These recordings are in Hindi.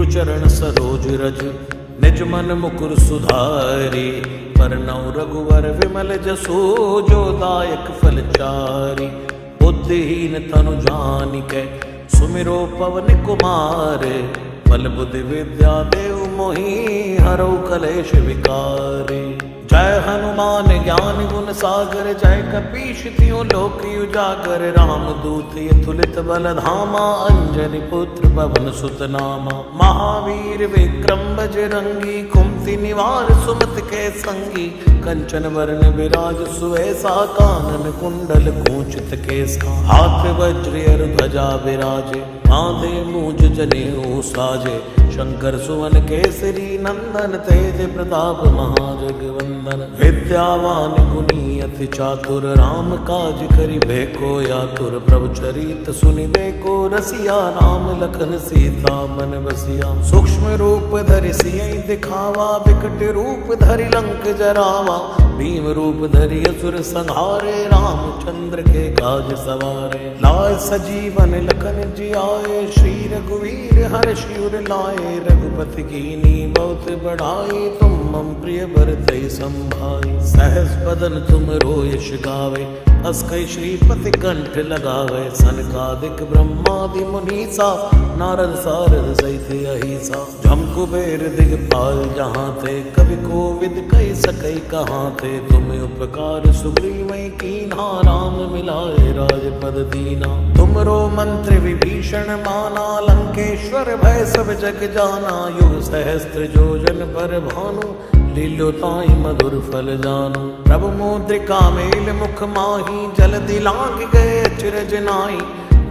गुरुचरण सरोज रज निज मन मुकुर सुधारी। परनौ रघुवर विमल जसो जो दायक फलचारी। बुद्धिहीन तनु जानिकै सुमिरो पवन कुमार। बल बुद्धि विद्या देव मोहि हरौ कलेश विकारी। जय हनुमान ज्ञान गुण सागर जय कपीश तिहुँ लोक उजागर। रामदूत अतुलित बल धामा अंजनी पुत्र पवन सुत नामा। महावीर विक्रम बजरंगी कुमति निवार सुमति के संगी। कंचन वरण विराज सुवेसा कानन कुंडल कुंचित केसा। हाथ वज्र ध्वजा विराजे कांधे मूज जनेऊ साजे। शंकर सुवन केसरी नंदन तेज प्रताप महाजगवंदन। विद्यावान गुणी अति चातुर राम काज करिबे को आतुर। प्रभु चरित सुनिबे को रसिया राम लखन सीता मन बसिया। सूक्ष्म रूप धरि सियहि दिखावा विकट रूप धरि लंक जरावा। भीम रूप धरि असुर संहारे रामचंद्र के काज सवारे। लाय सजीवन लखन जियाए श्री रघुवीर हर्षि उर लाए। रघुपति कीनी बहुत बढ़ाई तुम मम प्रिय भरतहि संभाई। सहस बदन तुम यश गावे अस कई श्रीपति कंठ लगावे। सनकादिक ब्रह्मादि मुनीसा नारद सारद सहित अहिसा। जम कुबेर दिगपाल जहाँ थे कवि कोविद कहि सकई कहाँ थे। तुम उपकार सुग्रीवै कीन्हा राम मिलाए राजपद दीना। तुमरो मंत्र विभीषण माना लंकेश्वर भय सब जग जाना। युग सहस्त्र जोजन पर भानु लीलो ताई मधुर फल जानू। प्रभु मुद्रिका मेल मुख माही जल्दी लांघ गए अचरज नाई।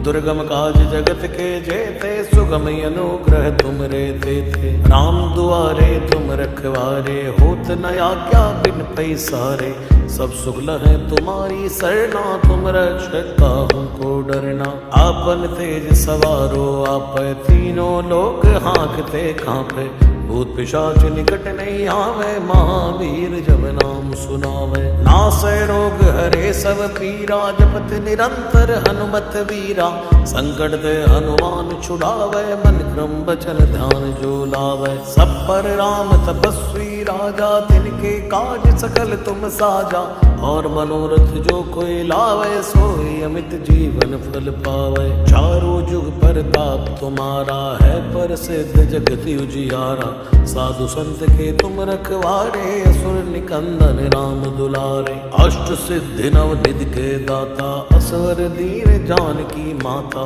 दुर्गम काज जगत के जेते सुगम अनुग्रह तुम रे थे। राम दुआरे तुम रखवारे होत न आज्ञा बिन पैसारे। सब सुख लहै तुम्हारी सरना तुम रक्षक काहू को डरना। आपन तेज सवारो आप तीनों लोक हाँकते कांपे। भूत पिशाच निकट नहीं आवे महावीर जब नाम सुनावे। नासै रोग हरे सब पीरा जपत निरंतर हनुमत वीरा। संकट ते हनुमान छुड़ावे मन क्रम बचन ध्यान जो लावे। सब पर राम तपस्वी राजा तिनके काज सकल तुम साजा। और मनोरथ जो कोई लावे सोई अमित जीवन फल पावे। चारों जुग परताप तुम्हारा है प्रसिद्ध जगत उजियारा। साधु संत के तुम रखवारे असुर निकंदन राम दुलारे। अष्ट सिद्धि नव निधि के दाता असवर दीन जानकी माता।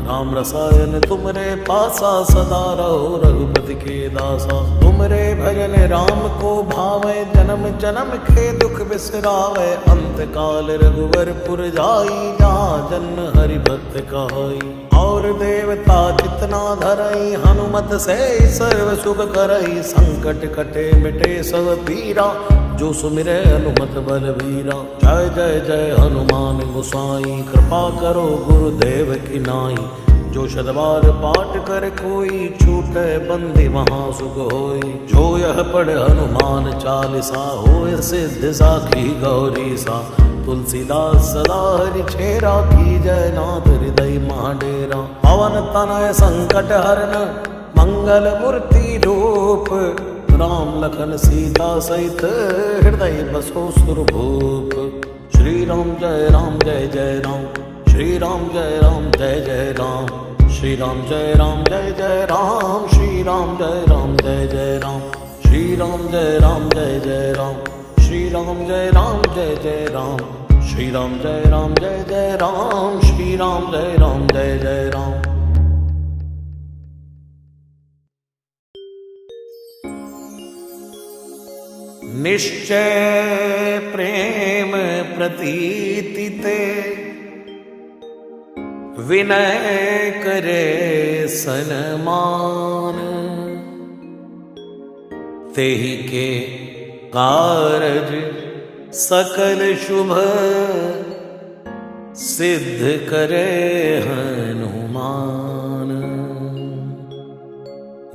राम रसायन तुमरे पासा सदा रहो रघुपति के दासा। तुमरे भजन राम को भावे जन्म जन्म के दुख बिसरावे। अंत काल रघुवर पुर जाई जहाँ जन्म हरि भक्त कहाई। और देवता जितना धरई हनुमत से सर्व सुख करई। संकट कटे मिटे सब पीरा जो सुमिरे हनुमत बलवीरा। जय जय जय हनुमान गोसाई कृपा करो गुरुदेव की नाई। जो शतबार पाठ कर कोई छूटे बंदी वहाँ सुख होई। जो यह पढ़ हनुमान चालीसा होय सिद्ध साखी गौरी सा। तुलसीदास सदा हरि छेरा की जय नाथ हृदय महाडेरा। पवन तनय संकट हरन मंगल मूर्ति रूप। राम लखन सीता सहित हृदय बसो सुरभूप। श्री राम जय जय राम। श्री राम जय जय राम। श्री राम जय जय राम। श्री राम जय जय राम। श्री राम जय जय राम। श्री राम जय जय राम। श्री राम जय जय राम। श्री राम जय जय राम। निश्चय प्रेम प्रतीति ते विनय करे सनमान। तेहि के कारज सकल शुभ सिद्ध करे हनुमान।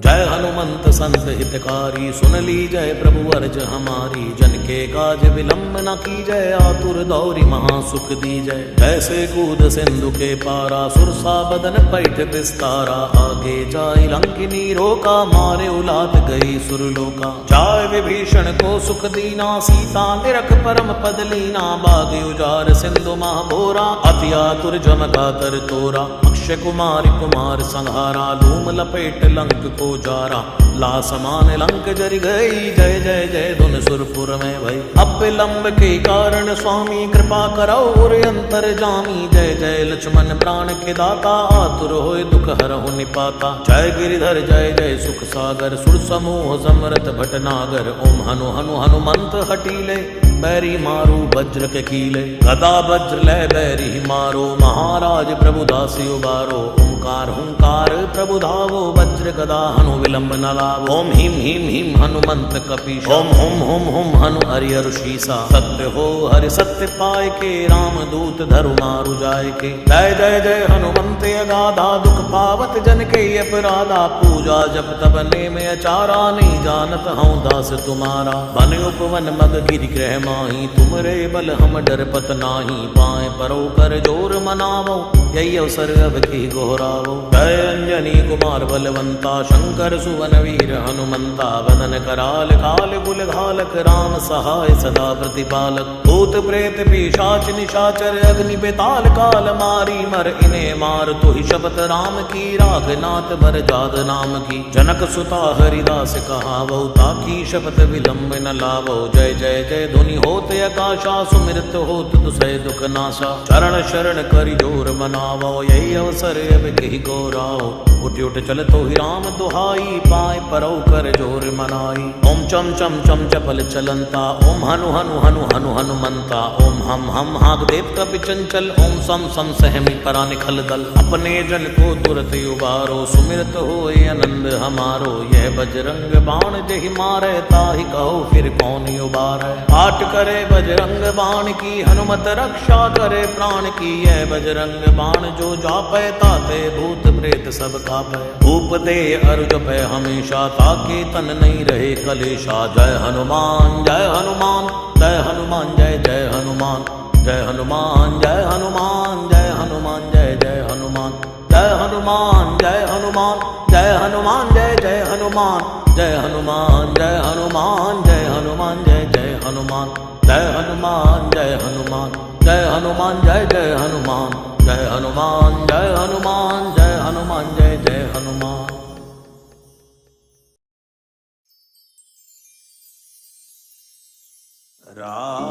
जय हनुमान हनुमंत संत हितकारी, सुन लीजय प्रभु अर्ज हमारी। जन के काज विलंब न कीजय, आतुर दौरी महासुख दीजय। जैसे कूद सिंधु के पारा, सुरसा बदन पैठ विस्तारा। आगे जाय लंकिनी रोका, मारे उलाद गई सुरलोका। जाय विभीषण को सुख दीना, सीता निरख परम पद लीना। बाग उजार सिंधु महाभोरा, अति आतुर जमका तर तोरा। अक्षय कुमार कुमार संहारा, लूम लपेट लंक को जारा। ला समान लंक जरि गई, जय जय जय धुन सुरपुर में भई। अब विलंब के कारण स्वामी, कृपा करो और अंतर जामी। जय जय लक्ष्मण प्राण के दाता, आतुर होय दुख हरहु निपाता। जय गिरिधर जय जय सुख सागर, सुर समूह समरथ भटनागर। ओम हनु हनु हनुमंत हटीले, बैरी मारू वज्र के कीले। गदा वज्र लय बैरी मारो, महाराज प्रभु दासी उबारो। ओंकार हुंकार प्रभु धावो, वज्र गदा हनु विलंब न लावो। ओम हिम हिम हिम हनुमंत कपीश, ओम हुम हुम हुम हनु हरिहर शीसा। सत्य हो हरि सत्य पाय के, राम दूत धरु मारु जाय के। जय जय जय हनुमंत अगाधा, दुख पावत जन के अपराधा। पूजा जप तब नेम अचारा, नहीं जानत हूँ दास तुम्हारा। बन उपवन मग गिरि ग्रह माही, तुमरे बल हम डर पत नाही। पाए परो कर जोर मनावो, यही अवसर अब की गोहरावो। जय अंजनी कुमार बलवंता, शंकर सुवन वीर हनुमंता। वदन कराल काल कुल घालक, राम सहाय सदा प्रतिपालक। भूत प्रेत पिशाच निशाचर, अग्नि बेताल काल मारी। मर इन्हें मार तु ही शपथ राम की, राघनाथ भर जाद नाम की। जनक सुता हरिदास कहावो, ताकी शपथ विलंब न लावो। जय जय जय धुनि होत आकाशा, सुमिरत होत दुसै दुख नाशा। चरण शरण करि जोर मनावो, यही अवसर अब कही गौराओ। उठ उठ चल तो ही राम दुहाई, पाए परौ कर जोर मनाई। ओम चम चम चम चपल चलंता, ओम हनु हनु हनु हनु हनुमंता। ओम हम हाग देव कपि चंचल, ओम सम सम सहमी परा निखल दल। अपने जन को तुरत उबारो, सुमिरत होए आनंद हमारो। यह बजरंग बाण जहि मारे, ताहि कहो फिर कौन उबारै। पाठ करे बजरंग बाण की, हनुमत रक्षा करे प्राण की। यह बजरंग बाण जो जापै, ताते भूत प्रेत सब कापै। धूप दे अरु जपै हमेशा, ताके तन नहीं रहे कलेशा। जय हनुमान जय हनुमान, जय हनुमान जय जय हनुमान। जय हनुमान जय हनुमान, जय हनुमान जय जय हनुमान। जय हनुमान जय हनुमान, जय हनुमान जय जय हनुमान। जय हनुमान जय हनुमान, जय हनुमान जय जय हनुमान। जय हनुमान जय हनुमान, जय हनुमान जय जय हनुमान। जय हनुमान जय हनुमान, जय हनुमान जय जय हनुमान। राम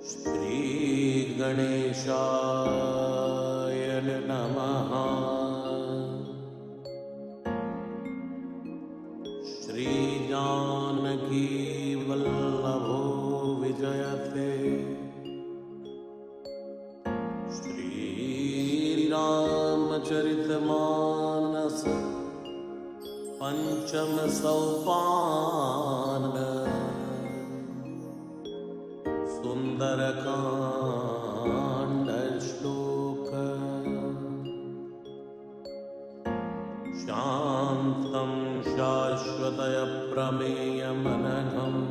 श्री गणेशाय नमः। श्री जानकी वल्लभो विजयते। श्री रामचरितमानस पंचम सोपान। सुंदरकांड श्लोक। शांतं शाश्वतय प्रमेयमनघम्,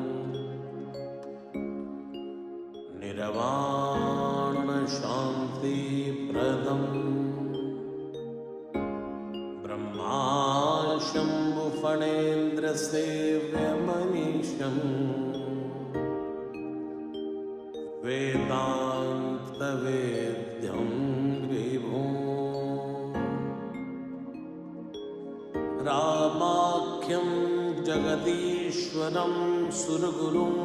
निर्वाण शांति प्रदम्। ब्रह्मा शंभु फणेन्द्र सेव्यमनीशम्, वेदांत वेद्यं विभुम्। रामाख्यं जगदीश्वरं सुरगुरुं,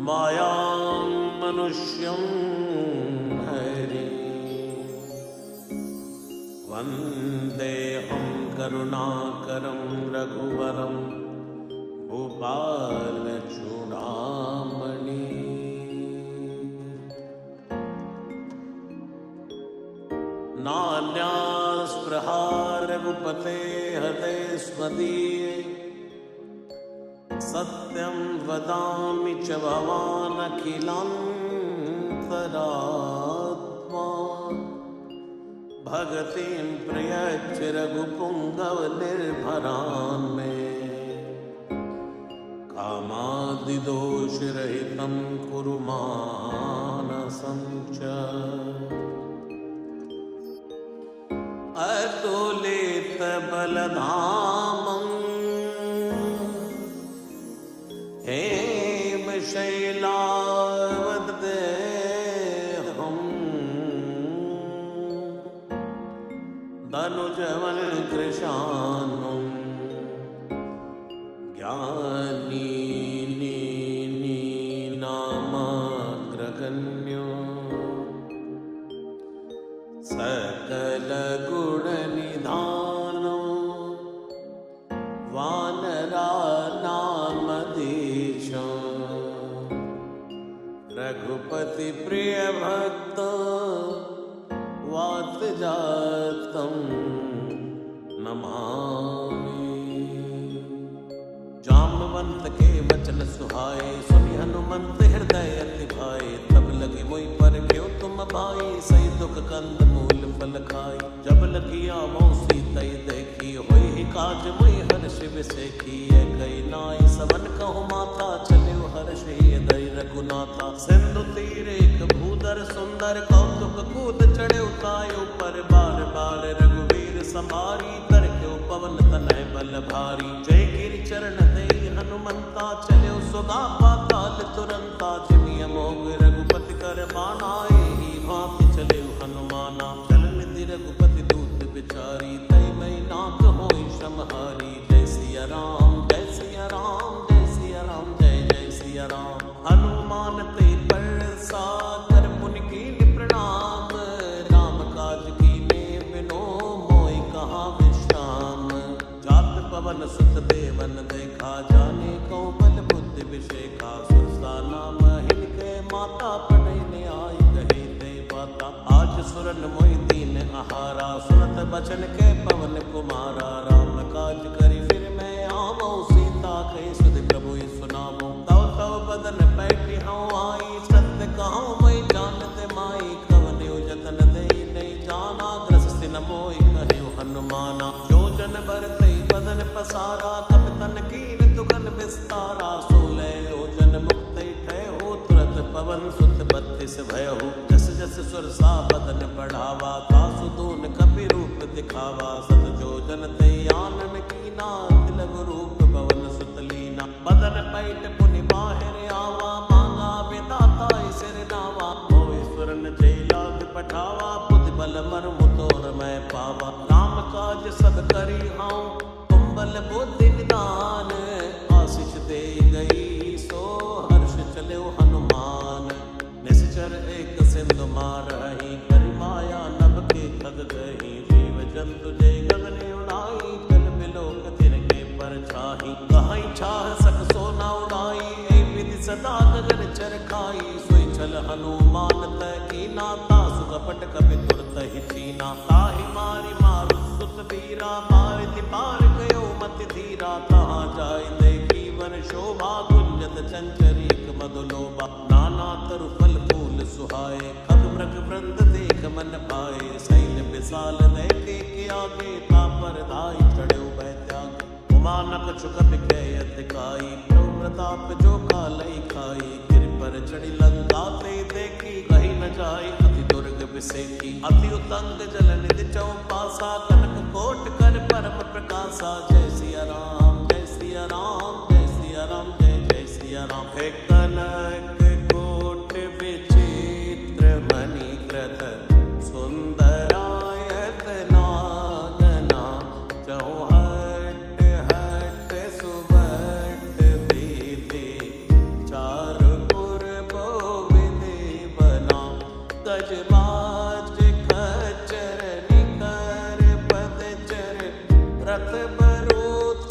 मायां मनुष्यं हरिं। वन्देऽहं करुणाकरं रघुवरं, भूपालचूडामणि। पते हते स्वदीये सत्यं वदामि च भवान् अखिलान्तरात्मा भगतिं प्रयच्छ रघुपुंगव निर्भरान् मे कामादिदोषरहितं कुरु मानसं च अतुलित बलधामं हेमशैलावदेहं धनुजवन् कृशानं ज्ञानी नामाग्रगण्यो सकलगुणनिधानो वानरानामधीशो रघुपति प्रिय भक्त वातजातं नमामि। जाम्बवंत के वचन सुहाए सुनि हनुमंत हृदय अति भाए तब लगी मोहि पर क्यों तुम भाई सही दुख कंद मूल फल खाई जब लगी आवो सीता देखी होई ही काज मोहि हर्ष विसेखी कई नाई सबन कहु माथा चले हर्ष दई रघुनाथा सिंधु तीर एक भूधर सुंदर कौतुक कूद चढ़े उतायो पर बार बार रघुवीर संभारी तर क्यों पवन तनय बल भारी जय गिरि चरण दे हनुमंता चलो सुगा पाताल तुरंता जिमिय मोग रघुपति कर बानाए ही भांति चले हनुमाना चल निधि रघुपति दूत बिचारी तय मई नाथ होई समहारी जय सिया राम जय सिया राम जय सिया राम जय जय सिया राम हनुमान ते परसा कर पुनि कीन्हि प्रणाम राम काज कीन्हे बिनो मोहि कहाँ विश्राम जात पवन सुत देवन देखा जाने को बल बुद्धि विषेखा सुरसा नाम हिनके माता पढ़ने आई कहे ते बाता आज सुरन मोहि दीन आहारा सुनत बचन के पवन कुमारा राम काज करी फिर मैं आवो सीता कही सुध प्रभु सुनावो तव तव बदन बैठी हूँ आई सत्य कहूँ मैं जानते माई कवन जतन दे नहीं जाना ग्रस्त न मोहि कहे हनुमाना जो जन भरते बदन पसारा कप तन कीन दुगन विस्तारा 16 योजन मुक्त ठय हो तुरत पवन सुत 32 भय हो जस जस सुरसा बदन बढ़ावा तासु दून कपि रूप दिखावा सत जोजन ते आनन कीना तिलक रूप पवन सुत लीना बदन पैठ पुनि बाहिर आवा मांगा विदाता सिर नावा होय सुरन जय लाग पठावा बुद्धि बल मर्म तोर मैं पावा राम काज सब करी हूँ तुम बल बुद्धि निदान आशीष दे गई सो हर्ष चले हनुमान निश्चर एक सिंधु मार रही कर माया नभ के खग गही जीव जंतु जय गगन उड़ाई कल बिलोक तिनके पर छाही कहीं छाह सक सोना उड़ाई ए विधि सदा गगन चरखाई सोई चल हनुमान तय की नाता सुकपट कपि तुरत ही चीना ताहि मारी मारु सुत वीरा मारिति पार गयो मति धीरा तहाँ जाय देखी वन शोभा गुंजत चंचरीक मधुलोभा नाना तरु फल फूल सुहाए खग मृग वृंद देख मन पाए शैल विशाल देखे के आगे तापर धाई चढ़े बैत्यागे उमानक चुकप के अधिकाई प्रभु प्रताप जो कालई खाई गिर पर चढ़ी लंका ते देखी कहीं न जाई अति दुर्ग विसेखी अति उतंग जल निधि चौपासा कनक कोट कर परम प्रकाशा जय सिया राम जय सिया राम जय सिया राम जय जय सिया राम हे कनक कोट विचित्र मणिकृत सुंदरायत नागना चौहट हट सुबट विधि चारुपुर विधि बना गजबाज खच्चर निकर पदचर रथ बरूथ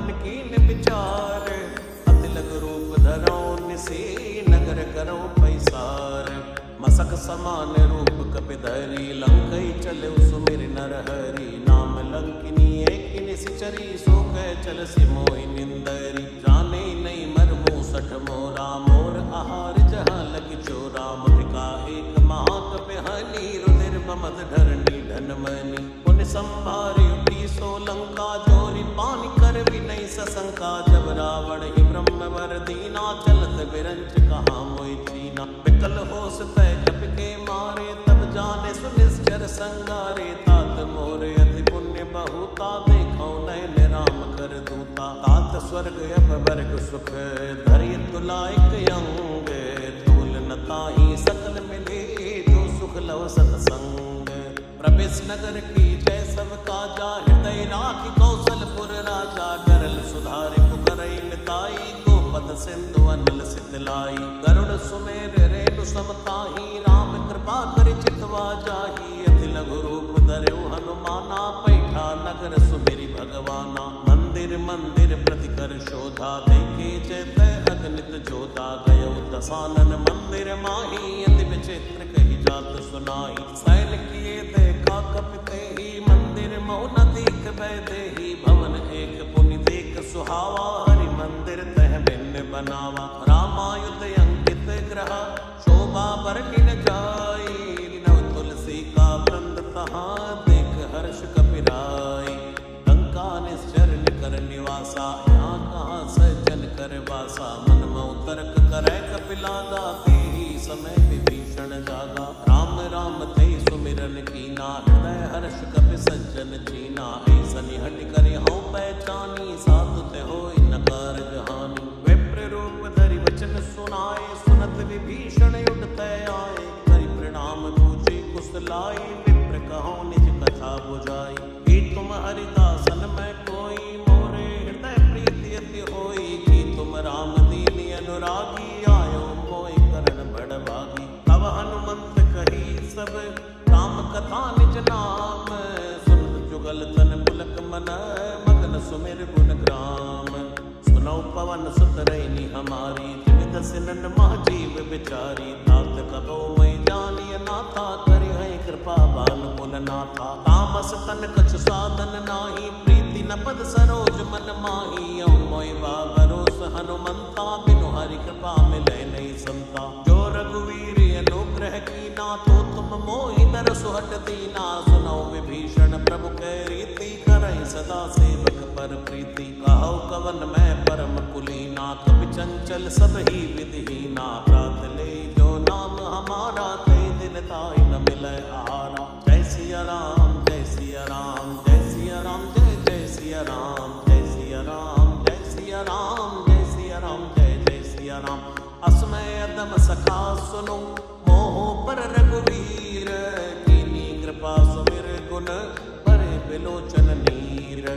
मन कीन विचार, अति लग रूप धरो निसी नगर करो पैसार। मसक समान रूप कपिधरी लंकई चले सुमिर नर हरि, नाम लंकिनी एक निसिचरी सो कह चल सिमोई निंदरी। जाने नहीं मरमु सठ मोरा मोर आहार जहाँ लगी चोरा, मुठिका एक महाकप हनी रुधिर बमद धरणी धनमनी। पुन संभारी उठी सो लंका जोरी पानी कर विनय सशंका, जब रावण ही ब्रह्म वर दीना चलत विरंच कहा मोई चीना। विकल होस तय जप के मारे तब जाने सुनिश्चर संगारे, तात मोर अति पुण्य बहुता देखो नयन राम कर दूता। तात स्वर्ग अब वर्ग सुख धरि तुलाइक अंग, तूल न ताहि सकल मिले जो सुख लव सतसंग। प्रवेश नगर की जय सब काजा, हृदय राखी कौशलपुर राजा। गरल सुधारे पुकरई मिताई, गोपद सिंधु अनल सितलाई। गरुड़ सुमेर रेणु समताही, राम कृपा कर चितवा जाही। अति लघु रूप धर्यो हनुमाना, पैठा नगर सुमिरि भगवाना। मंदिर मंदिर प्रति कर शोधा, देखे जय अगणित जोधा। गयो दसानन मंदिर माही, अति विचित्र कही जात सुनाई। सैन किए देखा कपिते ही, मंदिर मौन दीख बैदेही। भवन एक पुनि देख सुहावा, हरि मंदिर तह भिन्न बनावा। रामायुध अंकित ग्रह शोभा वर्णि न जाई, नव तुलसी का वृंद तहाँ देख हर्ष कपिराई। लंका निश्चर निकर निवासा, यहाँ कहाँ सज्जन कर वासा। मन मऊ तर्क करे कपिलागा, तेहि समय विभीषण जागा। राम राम ते सुमिरन कीना, हृदय हर्ष कपि सज्जन चीना। ऐसनि हटि करि हऊँ पहचानी, साधु ते होई न कारज हानि। विप्र रूप धरि वचन सुनाए, सुनत विभीषण उठ आए। करि प्रणाम पूछे कुशलाई, विप्र कहो निज कथा बुझाई। कि तुम हरिदासन में कोई, मोरे हृदय प्रीति अति होई। कि तुम राम दीन अनुरागी, आयो मोहि करण बड़भागी। तब हनुमंत कही सब राम कथा निज नाम, सुनत जुगल तन पुलक मन मगन सुमिर गुण ग्राम। सुनौ पवन सुत रैनी हमारी, जिमित सिनन महाजीव बिचारी। तात कबो मैं जानिय नाथा, करि है कृपा बान कुल नाथा। तामस तन कछ साधन नाही, प्रीति न पद सरोज मन माही। औ मोहि बा भरोस हनुमंता, बिनु हरि कृपा मिलै नहीं संता। जो रघुवीर अनुग्रह कीना, तो तुम मोहि दर सुहट दीना। सुनौ विभीषण प्रभु कै रीति, करहि सदा सेवक पर प्रीति। कहौ कवन मैं परम कुलीना, कपि चंचल सब ही विधिहीना। प्रात ले जो नाम हमारा, कई दिन ताहि न मिलै आहारा। जय सिया राम जय सिया राम, जय सिया राम जय जय सिया राम। जय सिया राम जय सिया राम, जय सिया राम जय जय सिया राम। असमय अदम सखा सुनो, मोह पर रघुवीर। कीनी कृपा सुमिर गुण, परे बिलोचन नीर।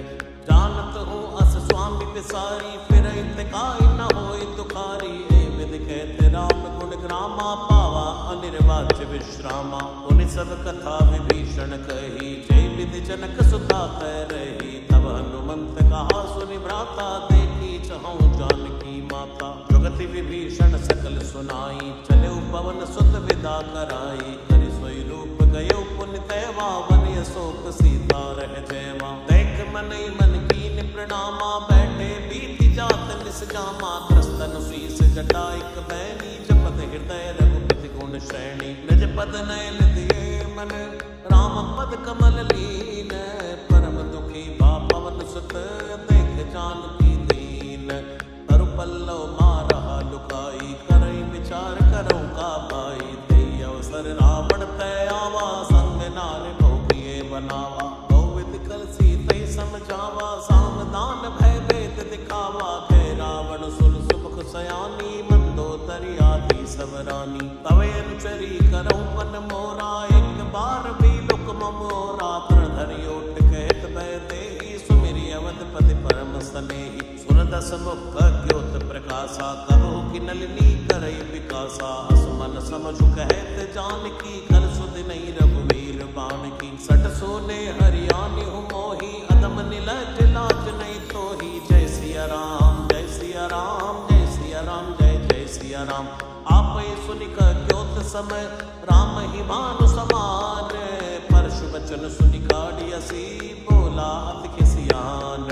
जानत हूँ अस स्वामी विसारी, फिरहि तिकाई न होई दुखारी। ए विधि कहते राम गुण ग्रामा, पावा अनिर्वाच्य विश्रामा। उनि सब कथा विभीषण कही, जय विधि जनक सुता कह रही। तब हनुमंत कहा सुनि भ्राता, देखी चहु जानकी माता। जुगति विभीषण सकल सुनाई, चले पवन सुत विदा कराई। करि सोई रूप गयो पुनि तैवा, वन अशोक सीता रह जयवा। देख मनई मन कीन प्रणामा, बैठे बीति जात निस जामा। त्रस्तन शीस जटाइक बैनी, जपत हृदय रघुपति गुण श्रेणी। निज पद नयन दिए मन, राम पद कमल लीन। परम दुखी भा पवन सुत, देख जानकी दीन। तरु पल्लव मारहा लुकाई, करई विचार करौ का भाई। तेई अवसर रावण तय आवा, संग नार बहु बनावा। बहुविध कल सीतै समझावा, सावधान भय भेद दिखावा। कह रावण सुर सुमुख सयानी, मंदोदरी आदि सब रानी। तवे अनुचरी करौ मन मोरा, एक बार भी लुक मोरा। तृण धरि ओट कहत भय देहि, सुमिरि अवधपति परम स्नेही। सुरदस मुख ज्योत प्रकाशा, कबहु की नलिनी करई विकासा। असमन समझु कहत जानकी, कल सुध नहीं रघुवीर बाण की। सट सोने हरियाणि मोही, अदम नीलज लाज नहीं तोही। जय सिया समय राम ही मानु समान। परशु बचन सुनि काढ़ी असी बोला अति खिसियान।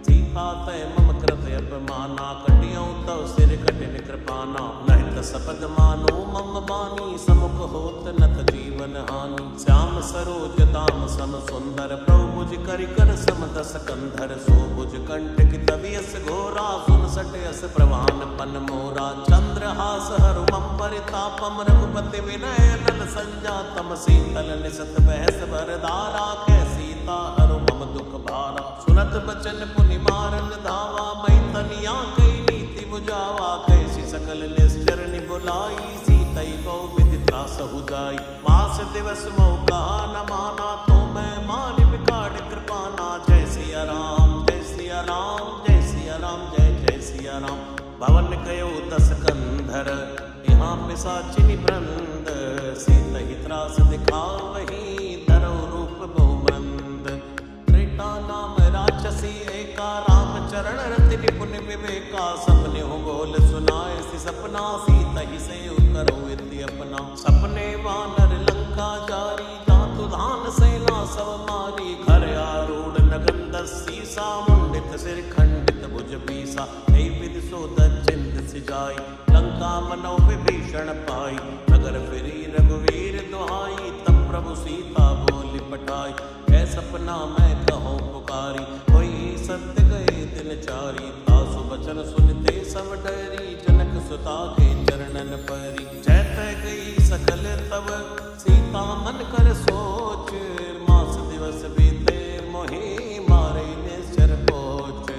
सीता तय मम कृत अपमाना कटियौ तव सिर कठिन कृपाना। नहित सपद मानो मम बानी समुख होत नथ जीवन हानि। श्याम सरोज दाम सम सुंदर प्रभु भुज करि कर सम दस कंधर। सो भुज कंटक तवियस घोरा सुन सटयस प्रवान पन मोरा। चंद्रहास हरु मम परितापम रघुपति विनय नल संजातम। शीतल निसत बहस भरदारा कै सीता हरु मम दुख भारा। सुनत बचन पुनि मारन धावा मई तनिया कई नीति बुझावा। कैसी सकल निश्चर निबुलाई सीतई बहु विधि त्रास हो जाई। मास दिवस मोह कहा न माना तो मैं मारि बिकाढ़ कृपाना। जय सिया राम जय सिया राम जय सिया राम जय जय सिया राम। भवन कयो दस कंधर यहाँ पिशाचिनी वृंद। सीतहि त्रास दिखावही धरौ रूप बहुमंद। त्रेता नाम राक्षसी एका राम चरण रति निपुण विवेका। सपने हो बोल सुनाए सि सपना सीतहि से करो इति अपना। सपने वानर लंका जारी जातु धान सेना सब मारी। खर आरूढ़ नगन दसी सा मुंडित सिर खंडित भुज पीसा। हे विधि सो दचिंत सिजाई लंका मनो विभीषण पाई। नगर फिरी रघुवीर दुहाई तब प्रभु सीता बोली पठाई। कै सपना मैं कहूँ पुकारी कोई सत्य गए दिन चारी। तासु बचन सुनते सब डरी जनक सुता के चरणन परी। जैत गई सकल तब सीता मन कर सोच। मास दिवस बीते मोहि मारे निश्चर पोच।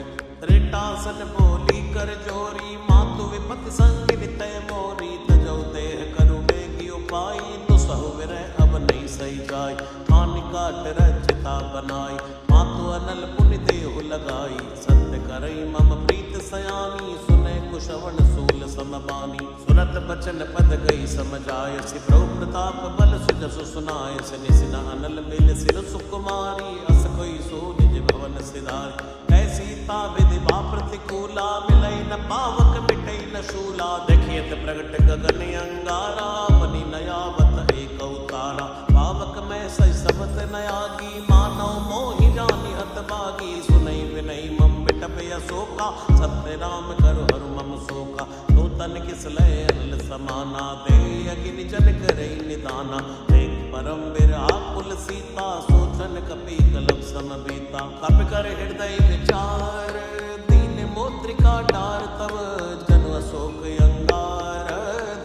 त्रिटासन बोली कर जोरी मातु विपत संग नितय मोरी। तजौ देह करु बेगी उपाई दुसहु विरह अब नहीं सही जाय। हानि काट रचिता बनाई मातु अनल पुनि देहु लगाई। सत्य करई मम प्रीत सयानी सुने कुशवन सूल समबानी। सुनत बचन पद गई समझाय सि प्रभु प्रताप बल सुजसु सुनाय। सिनि सिन अनल मिल सिर सुकुमारी अस कोई सो निज भवन सिधारी। कै सीता विधि बा प्रतिकूला मिलई न पावक मिटई न शूला। देखियत प्रगट गगन अंगारा बनी नयावत एक अवतारा। पावक में सही सबत नयागी मानव मोहि जानि हत बागी। सुनई विनई मम बिटप अशोका सत्य राम करु हरु मम शोका। नूतन किस लय अनल समाना दे अगिनि जन करई निदाना। देख परम विराकुल सीता सोचन कपि कलप सम बीता। कपि कर हृदय विचार दीन मुद्रिका डार तब। जनु अशोक अंगार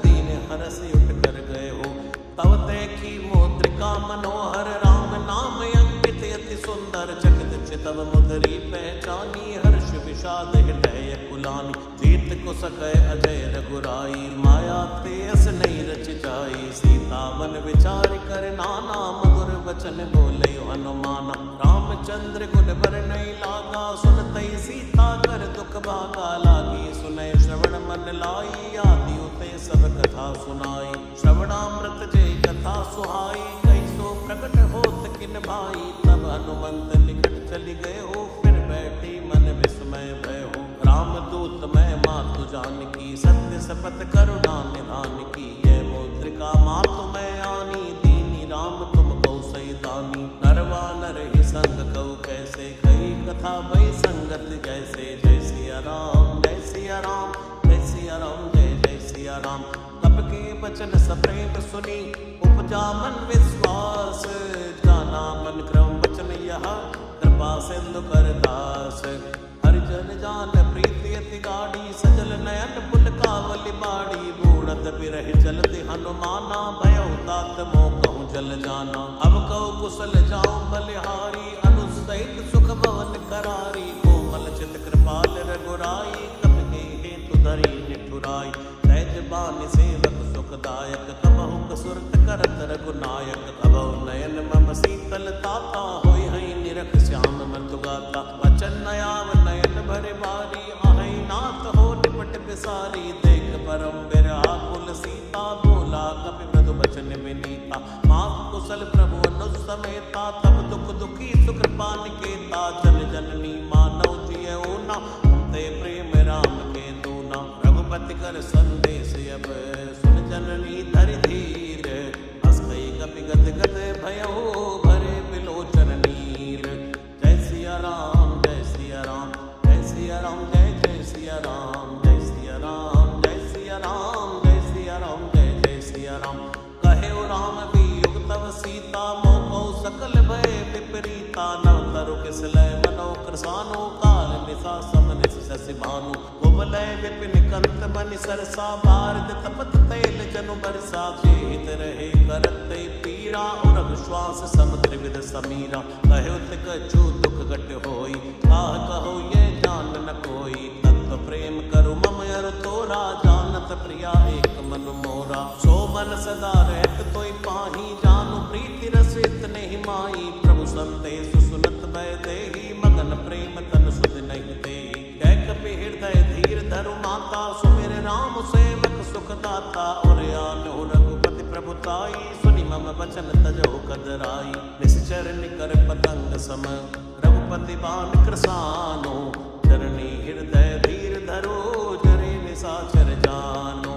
दीन हरस उठ कर गए हो। तब देखी मुद्रिका मनोहर राम नाम अंकित अति सुंदर। चकित चितव मुद्री पहचानी हर्ष विषाद हृदय कुलानी। जीत को सकै अजय रघुराई माया तेस नहीं रच जाई। सीता मन विचार कर नाना मधुर वचन बोले हनुमाना। रामचंद्र गुण बर नहीं लागा सुनतई सीता कर दुख भागा। लागी सुनय श्रवण मन लाई आदि उते सब कथा सुनाई। श्रवणामृत जय कथा सुहाई कैसो प्रकट होत किन भाई। तब हनुमंत निकट चली गए हो फिर बैठी मन विस्मय भय हो। रामदूत मैं मातु जानकी सत्य सपथ करुणा निधान की। ये मुद्रिका मातु मैं आनी दीनी राम तुम कौ सही दानी। नरवा नर ही संग कौ कैसे कई कथा भई संगत जैसे। जय सिया राम जय सिया राम जय सिया राम जय जय सिया राम। तब के बचन सप्रेम सुनी उपजा मन विश्वास। जाना मन क्रम वचन यह कृपा सिंधु कर दास। हरिजन जान प्रीति अति गाढ़ी सजल नयन पुलकावली बाड़ी। बूढ़त बिरह चलते हनुमाना भयउ तात मोह कहूँ जल जाना। अब कहु कुशल जाऊं बलिहारी अनुसहित सुख भवन करारी। कोमल चित कृपाल रघुराई कपि हेतु धरी निठुराई। सहज बानि सेवक सुखदायक कबहु कसुरत करत रघुनायक। कबहु नयन मम शीतल ताता होय हई निरख श्याम मधु गाता। वचन नयाव नयन भरे बारी आहै नाथ हो निपट बिसारी। देख परम विराकुल सीता बोला कपि मृदु बचन विनीता। मात कुशल प्रभु अनुज समेता तब दुख दुखी सुकृपा निकेता। जन जननी मानव जिय ऊना ते प्रेम राम के दूना। रघुपति कर संदेश अब सुन जननी धरि धीर। शशि भानु कुवलय विपिन कंत बनि सरसा भारत तपत तैल जनु बरसा जेहित रहे करत पीरा और विश्वास समुद्र विद समीरा कहो कछु दुख घट होई कहो ये जान न कोई तत्व प्रेम करु मम अरु तोरा जानत प्रिया एक मन मोरा सो मन सदा रहत तोय पाही जानु प्रीति रस इतने ही माई प्रभु संदेश सुनत भय देहि मगन प्रेम तन सुध नहीं देहि कह कपि हृदय धीर धरु माता सुमिर राम सेवक सुख दाता और आनो रघुपति प्रभुताई सुनि मम वचन तजो कदराई निश्चर निकर पतंग सम रघुपति बाण कृसानो चरणी हृदय धीर धरो जरे निसाचर जानो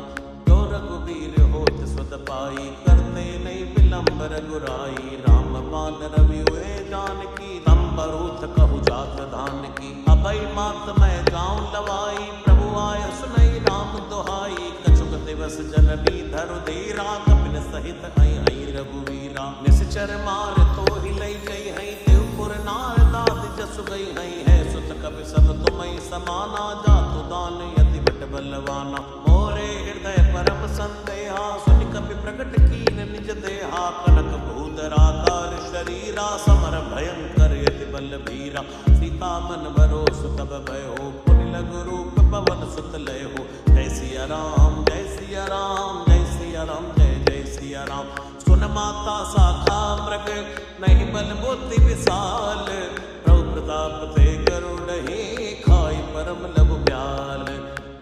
जो रघुवीर होत सुत पाई करते नहीं विलंब रघुराई राम बाण रवि हुए जानकी तम बरूथ कहु जात धान की अभय मात मैं जाऊं लवाई प्रभु आय सुनई राम दुहाई कछुक दिवस जननी धरु धीरा कपिन सहित हई हई रघुवीरा निश्चर मार तो ही लई गई हई देवपुर नार दाद जसु गई हई है सुत कपि सब तुमई समाना जातु दान यति बट बलवाना मोरे हृदय परम संदेहा सुनि कपि प्रकट कीन निज देहा कनक भूधराकार शरीरा समर भयंकर यति बल भीरा सीता मन भरोस तब भयो पुनि लघु रूप पवन सुत लय हो जय सिया राम जय सिया राम जय सिया राम जय जय सिया राम सुन माता साखा मृग नहीं बल बुद्धि विशाल प्रभु प्रताप ते गरुड़हि खाई परम लघु ब्याल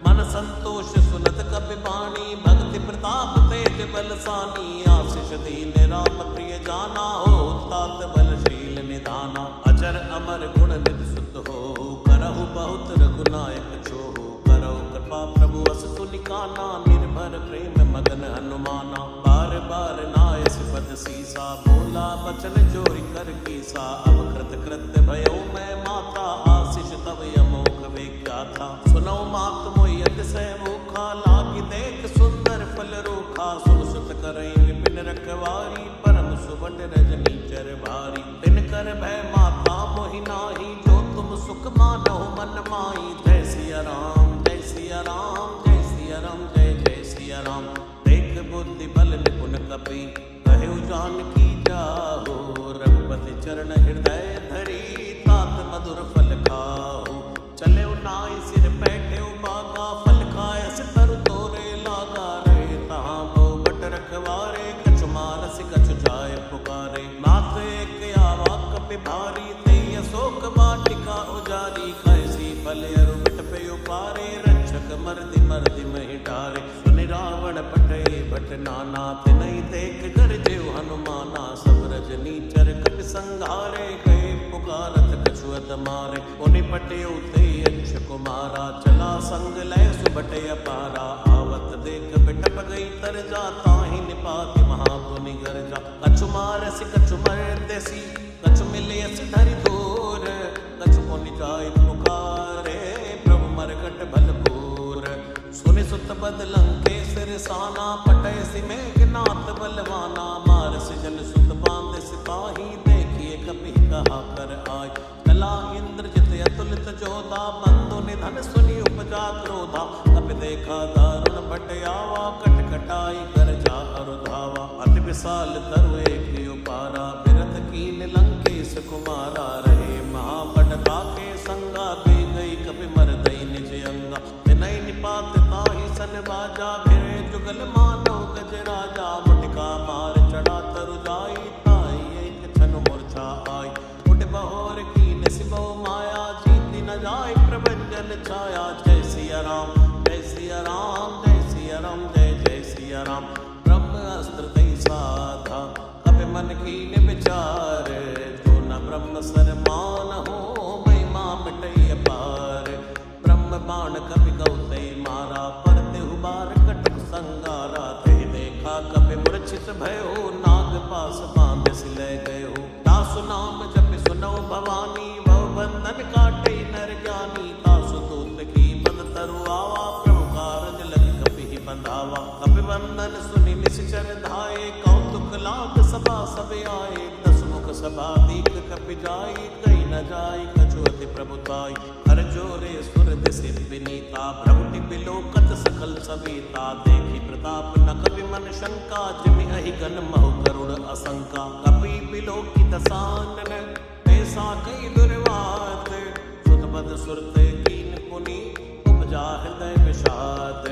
मन संतोष सुनत कपि बाणी भक्ति प्रताप तेज बलसानी आशीष दीन राम प्रिय जाना हो तात बलशील निधाना अजर अमर गुण निधि सुत हो करहु बहुत रघुनायक छोहु करहु कृपा प्रभु अस तुनिकाना निर्भर प्रेम मगन हनुमाना बार बार नाय सिपद सीसा बोला बचन जोरी कर कीसा अब कृत कृत्य भयो मैं माता आशीष तव यमोख वेख्या था सुनो मात मोहि अतिशय मुखा लागी देख सुंदर फल रूखा सुन सुत करई विपिन रखवारी परम सुबट रजनी चर भारी दिन कर भय माता मोहि नाही जो तुम सुख मानो मन माई जय सिया राम जय सिया राम जय सिया राम जय जय सिया राम देख बुद्धि बल निपुण कपि कहु जानकी जाहो रघुपति चरण हृदय धरी तात मधुर फल खाओ चले नाई सिर बैठे बागा फल खाय सितर तोरे लागा रे तहाँ बहु बट रखवारे कछु मानस कछु जाय पुकारे मात एक आवा कपि भारी ते अशोक वाटिका उजारी कैसी फल अरु बिट पे उपारे रक्षक मर्दि मर्दि महि डारे सुनि रावण पटे भट नाना तिनहि देख कर जेव हनुमाना सब रजनी चर कपि संघारे गए पुकारत कछुअत मारे उनि पटे उते यक्ष कुमारा चला संग लय सुबटे अपारा आवत देख बिटप गई तर जाता ही निपाति महापुनि गर्जा कछु मारसी कछु मर्देसी कछु मिलियस धरि दूर कछु पुनि जाय पुकारे प्रभु मरकट भलपूर सुनि सुत बद लंकेसर साना पटय सि मेघनाथ बलवाना मारस जन सुत बांध सिपाही देखिए कपि कहा कर आय कला इंद्रजित अतुलित जोधा बंधु निधन सुनि उपजा क्रोधा कपि देखा दारुण भट आवा कट कटाई कर जा अरुधावा अति विशाल तरु एक उपारा बिरथ कीन लंकेश कुमारा रहे महाबट काके संगा गई गई कपि मरदई निज अंगा तिनहि निपात ताहि सन बाजा फिरे जुगल मानो गज राजा मुटिका मार चढ़ा तरु जाई ताई एक छन मूर्छा आई उठ बहोर कीन सिबो माया जीति न जाय प्रभंजन छाया जय सिया राम जय सिया राम जय सिया राम जय जय सिया राम ब्रह्म अस्त्र दई साधा कपि मन कीन विचार जो न ब्रह्म सर मान हो महिमा मिटई अपार ब्रह्म बाण कपि गौते मारा परते हुबार कटक संगारा ते देखा कपि मूर्छित भयो नाग पास बांध सिले गयो तासु नाम जपि सुनो भवानी भव बंधन काटे नर ज्ञानी तासु दूत की बंद तरु आवा प्रभु कारज लग कपि ही बंधावा कपि बंधन सुनि निश्चर धाये कौतुक लाग सभा सब आए दस मुख सभा दीक कपि जाई कई न जाई कछु अति प्रभुताई हर जोरे सुर दिसे विनीता, भ्रमटि बिलोकत सकल सविता, देखी प्रताप न कवि मन शंका, जिमि अहि गन महु करुण असंका, कपि बिलोकी दसानन ऐसा कई दुर्वात, सुतपद सुरते कीन पुनि उपजा हृदय विषाद,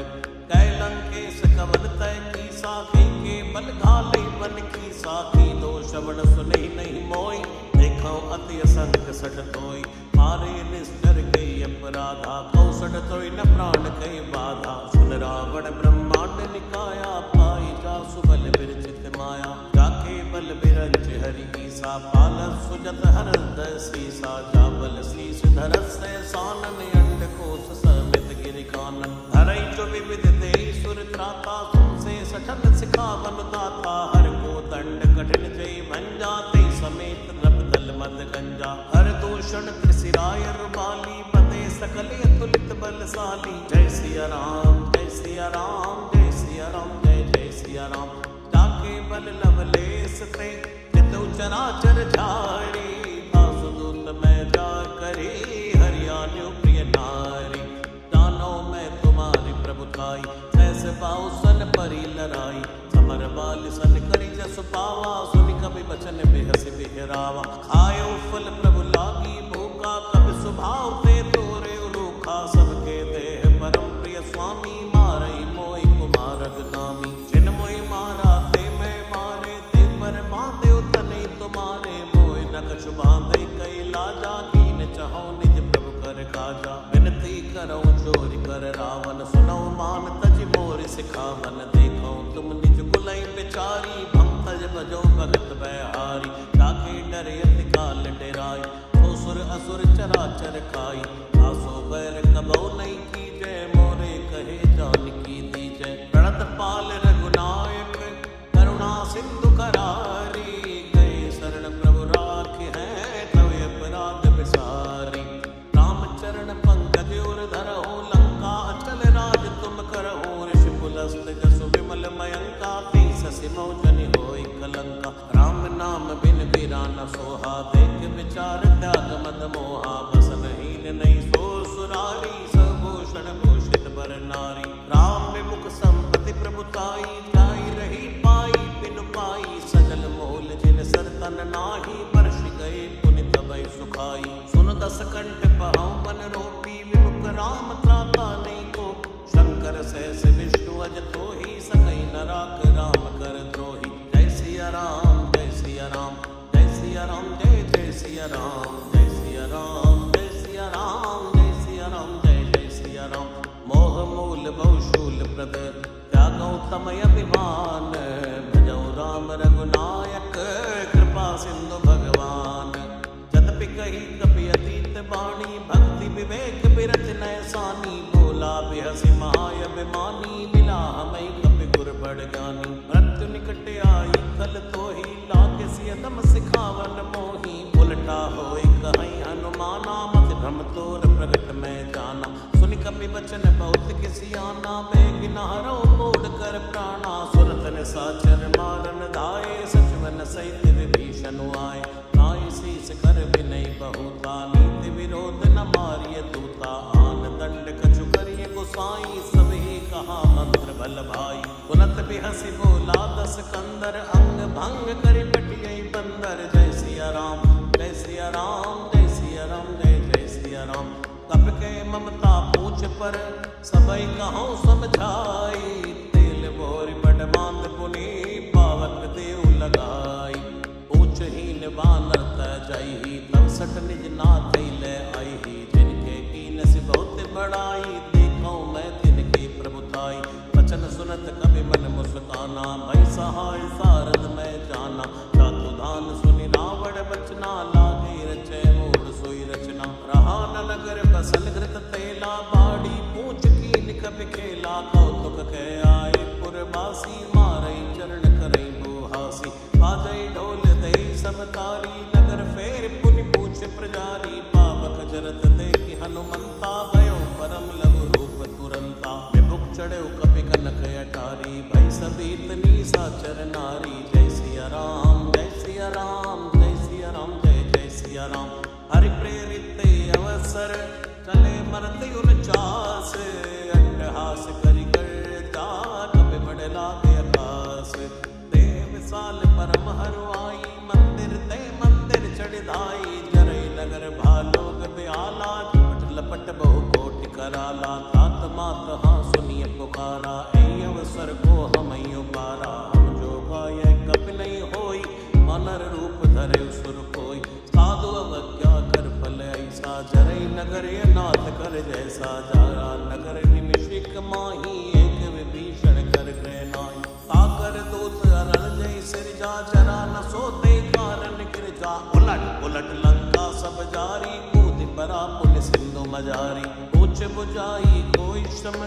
कैलंकेश कवन तय की साखी के बल घाले बन की साखी, दो श्रवण सुने नहीं मोई, देखो अति असंग सठ तोई, मारे निष्ठर कई अपराधा, कौसठ तोई न प्राण कई बाधा, सुन रावण ब्रह्मांड निकाया, पाई जासु बल विरचित माया, जाके बल बिरंच हरि ईसा, पालस सुजत हरद सीसा, जाबल शीस धरस सानन, अंड कोश समित गिरि कानन, धरई जो विविध देहि सुर त्राता, तुमसे सठन सिखावन दाता, हर को दंड कठिन जय भंजा, ते समेत नभ दल मद गंजा, हर दूषण त्रिशिराय रुबाली, पते सकल अतुलित बलशाली, जय सिया राम जय सिया राम जय सिया राम जय जय सिया राम, जाके बल लवलेस ते चितु चराचर झारी, वासुदूत मैं जा करे हरियाणु प्रिय नारी, जानो मैं तुम्हारी प्रभुताई, ऐसे पाओ सन परी लड़ाई, समर बाल सन करी जस पावा, सुनि कवि बचन बेहस बिहरावा, खायो फल प्रभु लागी भूखा, कवि स्वभाव ते तोरे रूखा, सबके देह परम प्रिय स्वामी, मारई मोई कुमारग नामी, जिन मोई मारा ते मैं मारे, ते पर बांधे तने तुम्हारे, मोय न कछु बांधे कई लाजा, कीन चाहो निज प्रभु कर काजा, विनती करो चोरी कर रावण, सुनो मान तज मोर सिखावन, देखो तुम निज कुलई बिचारी, भंतज बजो भगत बहारी, जाके डरे अति काल डेराई, सुर असुर चराचर खाई, आसो बैर कबो नहीं की जय, मोरे कहे जान की दीजय, प्रणत पाल रघुनायक करुणा सिंधु करारी, गए शरण प्रभु राखे हैं तव अपराध विसारी, रामचरण पंकज उर धरहु, लंका अचल राज तुम करहु, ऋषि पुलस्त जसु विमल मयंका, शशि मौजनि होई कलंका, राम नाम बिन बीरा न सोहा, देख विचार त्याग मद मोहा, बसन हीन नहीं सो सुरारी, सभूषण भूषित बर नारी, राम विमुख संपत्ति प्रभुताई, जाई रही पाई बिनु पाई, सजल मोल जिन सरतन नाही, वर्ष गए पुनि तबै सुखाई, सुन दस कंठ पहाउ मन रोपी, विमुख राम त्राता नहीं को, शंकर सहस विष्णु अज तोहि, सकई न राख राम कर द्रोही, जय सिया राम जय सिया राम जय सिया राम जय जय सिया राम जय सिया राम जय सिया राम जय सिया राम जय जय सिया राम, मोह मूल बहुशूल प्रद, त्यागौ तमय अभिमान, भजौ राम रघुनायक, कृपा सिंधु भगवान, जदपि कही कपि अतीत बाणी, भक्ति विवेक बिरच नैसानी, बोला बिहसि महाय अभिमानी, मिला हमें कपि गुर बड़ ज्ञानी, मृत्यु निकट आई कल तोहि, लागे सियदम सिखावन मोहि, उलटा होई कहीं हनुमाना, मत भ्रम तोर प्रगट में जाना, सुनि कपि बचन बहुत किसियाना, बेग नहरो मोड़ कर प्राणा, सुरत ने साचर मारन धाये, सचवन सहित विभीषण आए, नाई शीस कर विनय बहुता, नीति विरोध न मारिय दूता, आन दंड कछु करिय गोसाई, सबही कहा मंत्र बल भाई, तुरंत बिहसि बोला दस कंदर, अंग भंग करि पटियई बंदर, जय सिया राम जय सिया राम जय सिया राम जय जय सिया राम, कप के ममता पूछ पर, सबई कहूँ समझाई, तेल बोरी बड़ बांध पुनि, पावक देव लगाई, पूछ हीन बानर तजई, तब सट निज नाथ ले आई, जिनके कीन से बहुत बड़ाई, देखो मैं तिनकी प्रभुताई, वचन सुनत कवि मन मुस्काना, भई सहाय सारद में जाना, चातु धान सुनि रावण बचना, लागे रचे मूढ़ सोई रचना, रहा न नगर बसल घृत तेला, बाड़ी पूछ कीन कवि खेला, कौतुक के आए पुरवासी, मारई चरण करई बुहासी, बाजई ढोल दई सब तारी, नगर फेर पुनि पूछ प्रजारी, पावक जरत देखि हनुमंता, भयो परम लघु रूप तुरंता, विमुख चढ़े कपि कनक अटारी, भई सभी तनी साचर नारी, जय सिया राम जय सिया राम जय सिया राम जय जय सिया राम, हरि प्रेरित अवसर चले धर्म हरवाई, मंदिर ते मंदिर चढ़ाई, जरई नगर भालोग ब्याला, झपट लपट बहु कोटि कराला, तात मात हाँ सुनिय पुकारा, ऐ अवसर को हम उबारा, हम जो गाय कपि नहीं होई, मनर रूप धरे सुर कोई, साधु अवज्ञा कर फल ऐसा, जरई नगर ये नाथ कर जैसा, जारा नगर निमिषिक माही, एक विभीषण कर गए नाई, ताकर दूत अरण जय सिरजा, जरा न सोते कारण गिरजा, उलट उलट लंका सब जारी, कूद परा पुल सिंधु मजारी, पूछ बुझाई कोई श्रम,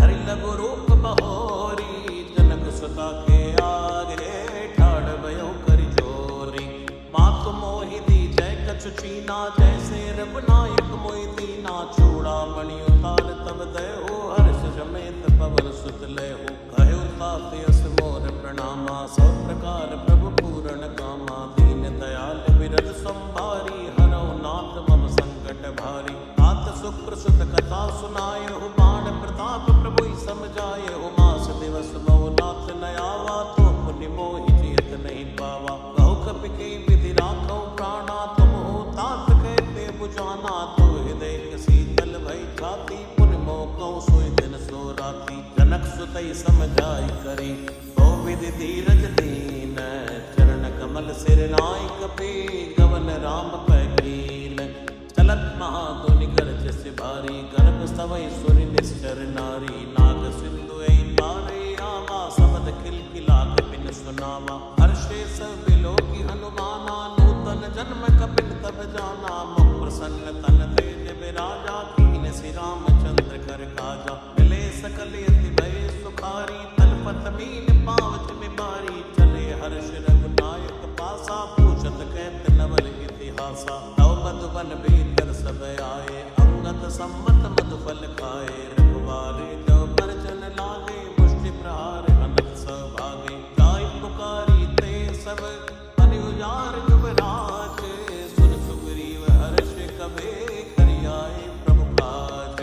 हरि लघु रूप बहोरी, जनक सुता के आगे ठाड़ भयो कर जोरी, मात मोहि दी जय कछु चीना, जैसे रघुनायक मोहि दीना, चूड़ामणि उतार तब दयो, हर्ष समेत पवन सुत लयो, कहो तात यस मोर प्रणामा, सब प्रकार प्रभु पूरण कामा, दीन दयाल विरद संभारी, हरौ नाथ मम संकट भारी, तात शुक्र सुत कथा सुनायो, बाण प्रताप प्रभु समझाये, मास दिवस बहु नाथ न आवा, तो पुनि मोहि जियत नहीं पावा, कहो कपि के विधि राखौ प्राणा, तुम हो तात कहते बुझाना, तो हृदय शीतल भई छाती, पुनि मोह कहूँ सोई दिन सो राती, जनक सुतई समझाई करी, बहु विधि धीरज दीन, चरण कमल सिर नाय कपि, गवन राम पै कीन, चलत महाधुनि गर्ज से भारी, गर्भ सवै सुरि निश्चर नारी, नाग सिंधु ऐ पारे आवा, सबद खिलखिला कपिन सुनावा, हर्षे सब बिलोकी हनुमाना, नूतन जन्म कपिन तब जाना, मुख प्रसन्न तन तेज बिराजा, कीन श्री रामचंद्र कर काजा, मिले सकल यति भय सुखारी, तलपत मीन पावच में बारी, चले हर्ष रघुनायक पासा, पूछत कहत नवल इतिहासा, तव मधुबन भीतर सब आए, अंगत सम्मत मधुफल खाए, रघुवारे जब परजन लागे, मुष्टि प्रहार अनंत सभागे, जाय पुकारी ते सब अनि उजार युवराज, सुन सुग्रीव हर्ष कबे करियाए प्रभु काज,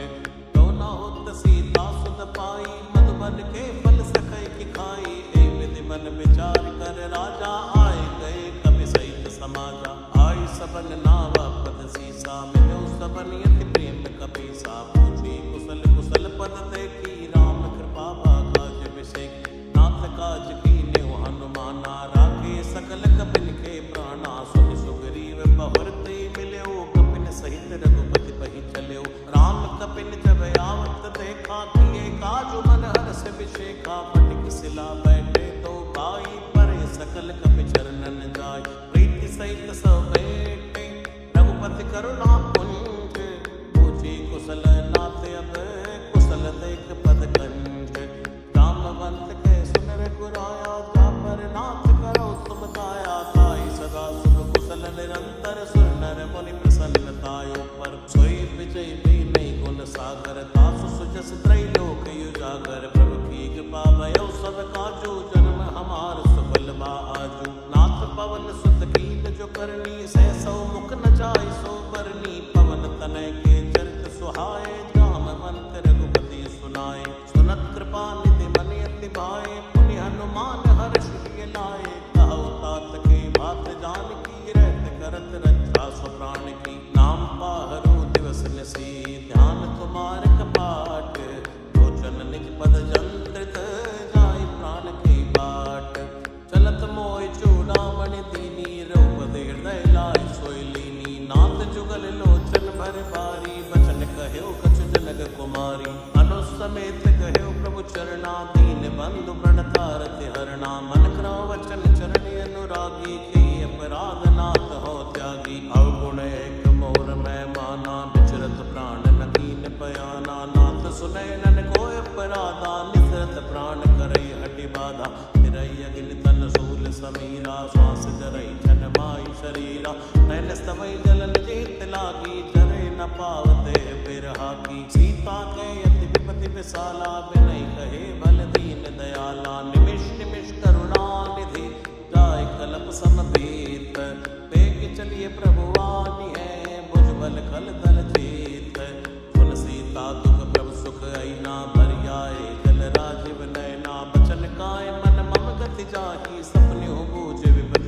तो न होत सीता सुत पाई, मधुबन के फल सकै की खाई, ए विधि मन विचार कर राजा, आए गए कपि सहित समाजा, आई सबन नावा पद सीसा, मिलो सबन यति प्रेम कपीसा, पूछी कुशल कुशल पद देखी, राम कृपा काज विषेक, नाथ काज कीन्यो हनुमाना, राखे सकल कपिन के प्राणा, सुनि सुग्रीव बहुर ते मिल्यो, कपिन सहित रघुपति पहि चल्यो, राम कपिन जब आवत देखा, किए काजु मन हर्ष विषेखा, फटिक सिला बैठे तो भाई, परे सकल कपि चरणन जाय, प्रीति सहित सब बैठे, रघुपति करुणा पुंज, पूछी कुशल नाथ अब कुशल देख पद कंज, जामवंत के सुन रघुराया, जा पर नाथ करो तुम दाया, ताई सदा सुख कुशल निरंतर, सुर नर मुनि प्रसन्नतायो पर, सोई विजय भी नहीं गुण सागर, तासु सुजस त्रैलोक उजागर, प्रभु की कृपा भयो सब काजू, जन्म हमार सफल बा आजू, नाथ पवन सुत कीन जो करनी, सहसौ मुख न जाय सो बरनी, पवन तनय के चरित सुहाए, जामवंत रघुपति सुनाए, सुनत कृपा निधि मन अति भाए, पुनि हनुमान हर्ष लिय लाए, कहो तात के बात जानकी, रहत करत रक्षा सो प्राण की, नाम पाहरो दिवस निसी, ध्यान तुम्हार कपाट, लोचन निज पद जंत्रित, जाय प्राण की बाट, चलत मोहि चूड़ामणि दीनी, रघुपति हृदय लाय सोई लीनी, नाथ जुगल लोचन भर बारी, बचन कह्यो कछु जनक कुमारी, अनुसमेत कह्यो प्रभु चरणा, दीन बंधु प्रणतारति हरणा, मन क्रौ वचन चरण अनुरागी, की अपराध नाथ हो त्यागी, अवगुण एक मोर मैं माना, विचरत प्राण न कीन पयाना, नाथ सुनय नन कोय अपराधा, निसरत प्राण करई हटि बाधा, तिरई अग्नि तन शूल समीरा, श्वास जरई जन माई शरीरा, नैन स्तवई जलन जेत लागी, जरे न पावते बिरहा की, सीता के यति विपति विशाला, बिनय कहे भल दीन दयाला, निमिष निमिष करुणा निधि, जाय कलप समभीत, बेग चलिए प्रभु आनी है, भुजबल खल दल जीत, सुन सीता दुख प्रभु सुख ऐना, भरियाए जल राजीव नैना, बचन काय मन मम गति जाहि, सपने हो बूझ विपति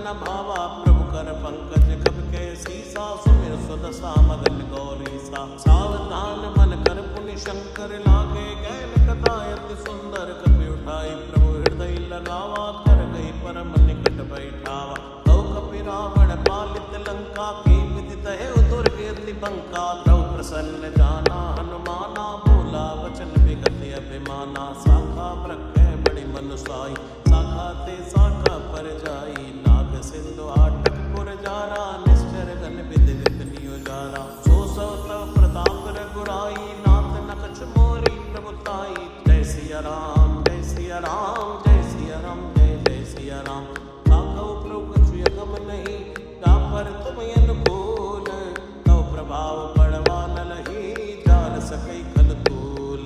न भावा प्रभु कर पंकज कब के सीसा सुमिर सुदशा मगन गौरी सा सावधान मन कर पुनि शंकर लागे गैल कथा अति सुंदर कपि उठाई प्रभु हृदय लगावा कर गई परम निकट बैठावा कौ कपि रावण पालित लंका की विदित है दुर्ग अति बंका द्रव प्रसन्न जाना हनुमाना बोला वचन विगत अभिमाना साखा प्रज्ञ बड़ी मनुसाई साखा ते साखा पर जाई नाग सिंधु आटक पुर जारा निश्चर गन विधि विपनियो जारा सो सौ तव प्रताप रघुराई नाथ न कछ मोरी प्रभुताई जय सिया राम जय सिया राम जय सिया राम जय जय सिया राम ताकौ प्रभु कछु यगम नहीं पर तुम अनुकूल तव प्रभाव पड़वा न लही जान सकई खल तूल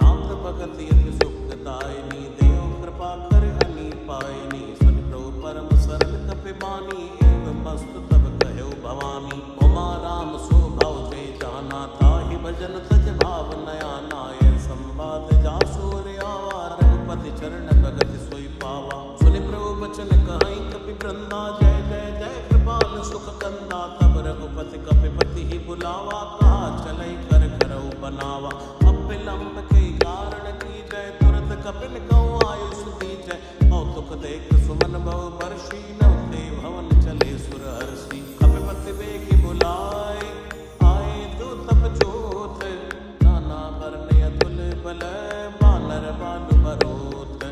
नाम भगत यति सुखदायनी देव कृपा कर हनी पायनी सुन प्रभु परम सरल कपि बानी एवं मस्त तब कहो भवानी उमा राम स्वभाव जय जाना ताहि भजन तज भाव नया नाय संवाद जासूर आवा रघुपति चरण भगत सोई पावा सुनि प्रभु बचन कहाई कपि वृंदा जय जय जय कृपाल सुख कंदा तब रघुपति कपिपति ही बुलावा कहा चलई कर करऊ बनावा अब विलंब के कारण की जय तुरंत कपिन कहूँ आयुष दी जय कौतुक देख सुमन बहु वर्षी नवते भवन चले सुर हर्षि कपिपति बेगी बुलाए आए तू तप जोत नाना वर्ण अतुल बल बानर बानु बरोत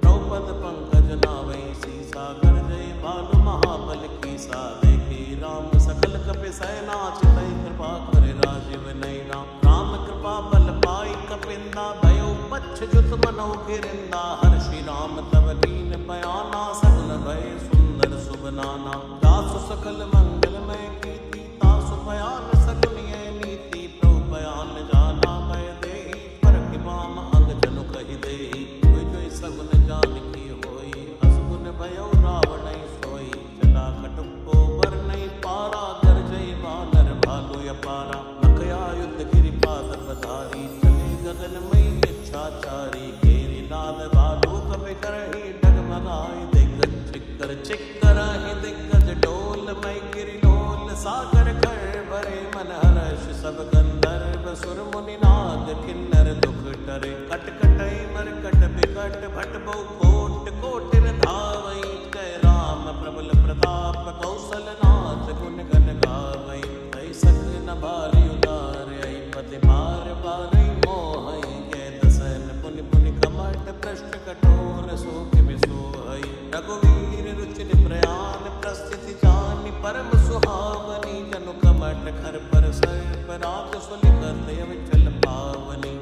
द्रौपद पंकज नावै सीसा कर जय बालु महाबल की सा देखी राम सकल कपि सैना चितई कृपा करे राजीव नैना राम कृपा बल पाई कपिंदा भयो पच्छ जुत मनो गिरिंदा हर्षि राम तब दीन बयाना सगुन भय सुंदर सुबनाना दासु सकल मंगलमय कीर्ति तासु बयान सगुनिय नीति प्रभु बयान जाना भय देहि पर किमाम अंग जनु कहि देहि कोई जोई सगुन जान की होई असगुन भयो रावण सोई चला कटुको बर नहीं पारा कर जय बानर भालु अपारा नखया युद्ध गिरिपाद पधारी चले गगन मई इच्छाचारी घेरी नाद भालु कपि करहि डगमगाई दिग्गज चिक्कर चिक्कर ही दिग्गज डोल मई गिरि डोल सागर कर भरे मन हर्ष सब गंधर्व सुर मुनि नाग किन्नर दुख टरे कट कटई मरकट बिकट भट बहु कोट कोटिर धावई जय राम प्रबल प्रताप कौशल नाथ गुण गण गावई ऐ सक न भारी उदार ऐ पति बार बार मोहई जय दसन पुनि पुनि कमट पृष्ठ कठोर शोक बिसोहई रघुवीर रुचिर प्रयाण प्रस्थिति जानि परम सुहावनी जनु कमट खर पर सर्प राज सुलिखत अविचल पावनी